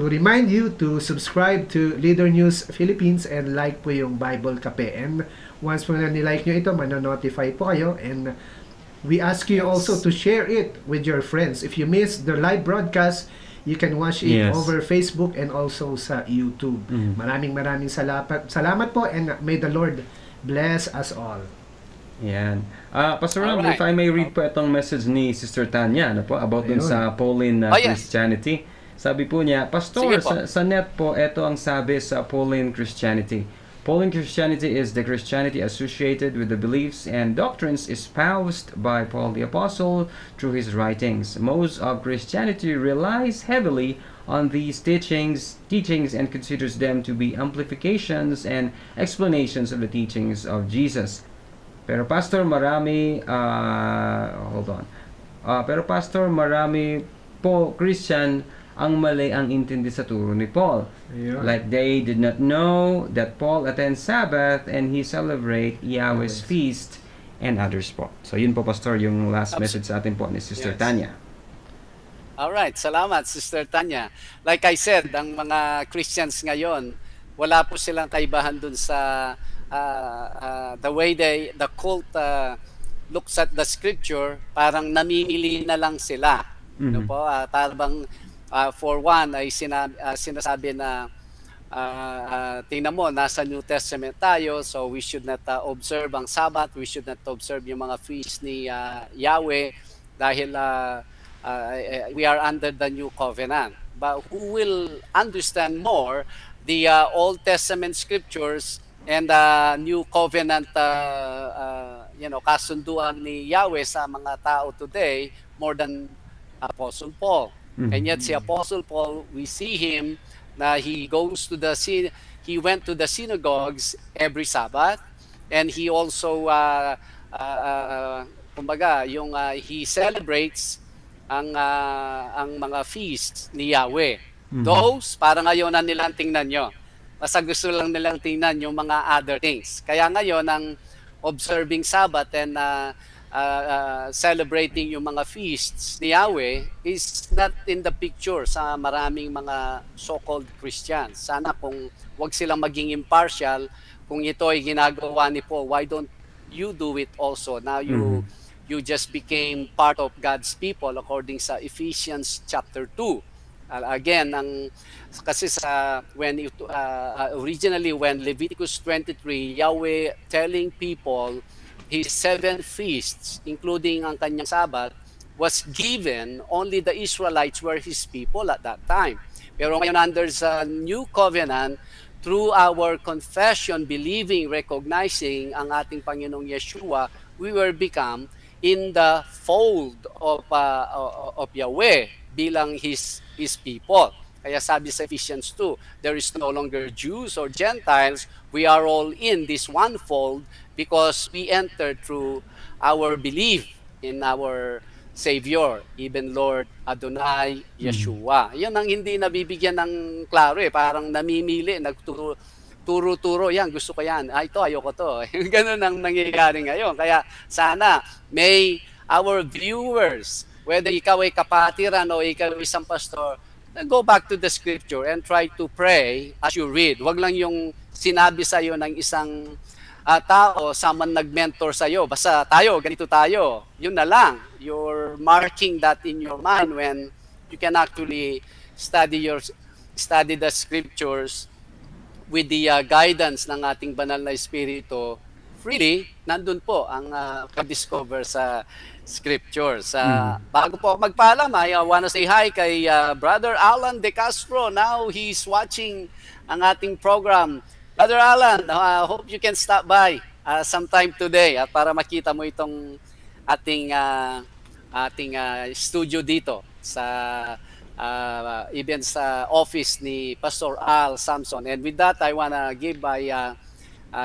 remind you to subscribe to Leader News Philippines and like po yung Bible Cafe. And once po na nilike nyo ito, manonotify po kayo. And we ask you also to share it with your friends. If you miss the live broadcast, you can watch it Yes. over Facebook and also sa YouTube. Maraming salamat po, and may the Lord bless us all. Yan. Pastor Ram, Alright. if I may read po itong message ni Sister Tanya about dun Ayun. sa Pauline Yes. Christianity. Sabi po niya, Pastor, Sige po. sa net po, ito ang sabi sa Pauline Christianity. Pauline Christianity is the Christianity associated with the beliefs and doctrines espoused by Paul the Apostle through his writings. Most of Christianity relies heavily on these teachings and considers them to be amplifications and explanations of the teachings of Jesus. Pero Pastor, marami po Christian ang mali ang intindi sa turo ni Paul. Ayun. Like they did not know that Paul attends Sabbath and he celebrate Yahweh's feast and others po. So yun po Pastor, yung last message sa atin po ni Sister Yes. Tanya. Alright, salamat Sister Tanya. Like I said, ang mga Christians ngayon, wala po silang kaibahan dun sa the way the cult looks at the scripture, parang namimili na lang sila. Ano po? Parang for one ay sinasabi na tingnan mo, nasa New Testament tayo, so we should not observe ang Sabbath, we should not observe yung mga feast ni Yahweh dahil we are under the New Covenant. But who will understand more the Old Testament scriptures and New Covenant kasunduan ni Yahweh sa mga tao today more than Apostle Paul. And yet si Apostle Paul, we see him na he went to the synagogues every Sabbath, and he also he celebrates ang mga feasts ni Yahweh. Those para ngayon na nilang tingnan nyo. Basta gusto lang nilang tingnan yung mga other things. Kaya ngayon ang observing Sabbath and celebrating yung mga feasts ni Yahweh is not in the picture sa maraming mga so-called Christians. Sana kung wag silang maging impartial, kung ito ay ginagawa ni Paul, why don't you do it also? Now you just became part of God's people according sa Ephesians chapter 2. Again, kasi sa originally when Leviticus 23, Yahweh telling people his 7 feasts, including ang kanyang Sabbath, was given, only the Israelites were his people at that time. Pero ngayon under sa New Covenant, through our confession, believing, recognizing ang ating Panginoong Yeshua, we were become in the fold of Yahweh bilang his people. Kaya sabi sa Ephesians 2, there is no longer Jews or Gentiles, we are all in this one fold because we enter through our belief in our Savior, even Lord Adonai Yeshua. Yan ang hindi nabibigyan ng klaro parang namimili, turo-turo, yan, gusto ko yan, ito, ayoko to. Ganun ang nangyayari ngayon. Kaya sana may our viewers, whether ikaw ay kapatiran o ikaw ay isang pastor, go back to the scripture and try to pray as you read. Wag lang yung sinabi sa'yo ng isang tao, someone nag-mentor sa'yo, basta tayo, ganito tayo. Yun na lang. You're marking that in your mind when you can actually study the scriptures with the guidance ng ating banal na espiritu. Freely, nandun po ang pag-discover sa scriptures. Bago po ako magpaalam, I wanna say hi kay Brother Alan De Castro. Now he's watching ang ating program. Brother Alan, hope you can stop by sometime today para makita mo itong ating studio dito sa even sa office ni Pastor Al Samson. And with that, I wanna give a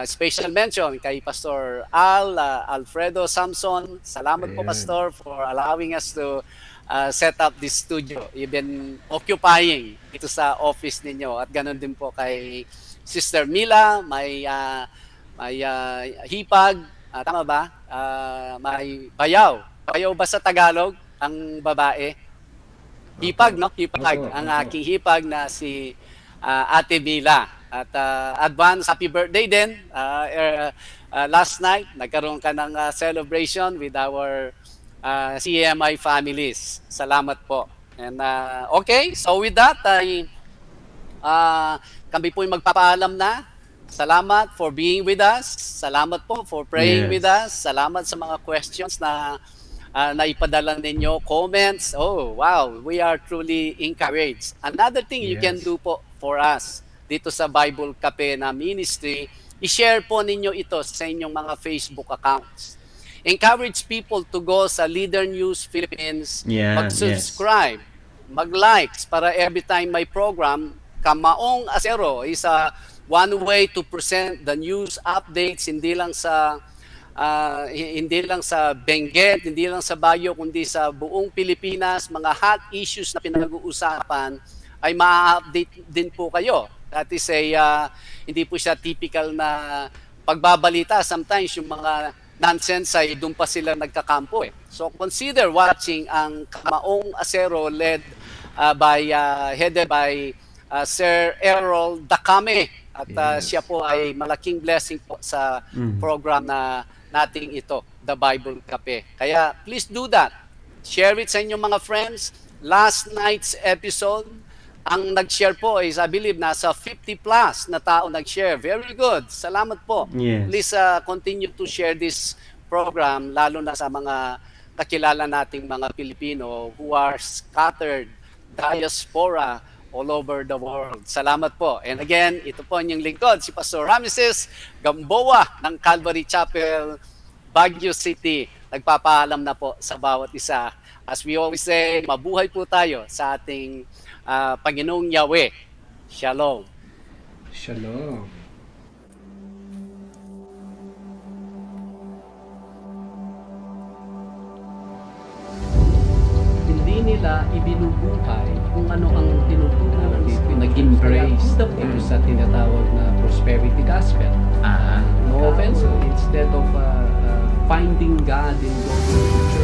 special mention kay Pastor Alfredo Samson. Salamat po, Pastor, for allowing us to set up this studio, even occupying ito sa office ninyo. At ganoon din po kay Sister Mila, may hipag, tama ba? May bayaw. Bayaw ba sa Tagalog ang babae? Hipag, no? Hipag. Ang aking hipag na si Ate Mila. At advance happy birthday din. Last night, nagkaroon ka ng celebration with our CMI families. Salamat po. And okay, so with that, kami po yung magpapaalam na. Salamat for being with us. Salamat po for praying with us. Salamat sa mga questions na naipadala ninyo, comments. Oh, wow, we are truly encouraged. Another thing you can do po for us dito sa Bible Cafe na ministry, i-share po ninyo ito sa inyong mga Facebook accounts. Encourage people to go sa Leader News Philippines, mag-subscribe, mag-likes para every time may program, Kamaong Asero is one way to present the news updates hindi lang sa Benguet, hindi lang sa Baguio, kundi sa buong Pilipinas, mga hot issues na pinag-uusapan ay ma-update din po kayo. That is hindi po siya typical na pagbabalita. Sometimes yung mga nonsense ay doon pa sila nagkakampo. So consider watching ang Kamaong Asero headed by Sir Errol Dacame. At siya po ay malaking blessing po sa program na nating ito, The Bible Cafe. Kaya please do that. Share it sa inyong mga friends. Last night's episode, ang nag-share po is, I believe, nasa 50 plus na tao nag-share. Very good. Salamat po. Yes. Please continue to share this program, lalo na sa mga kakilala nating mga Pilipino who are scattered, diaspora, all over the world. Salamat po. And again, ito po yung lingkod, si Pastor Ramesses Gamboa ng Calvary Chapel, Baguio City. Nagpapaalam na po sa bawat isa. As we always say, mabuhay po tayo sa ating Panginoong Yahweh. Shalom. Shalom. Hindi nila ibinubuhay kung ano ang tinutunan dito. Nag-embrace ito sa tinatawag na prosperity gospel. No offense, instead of finding God in those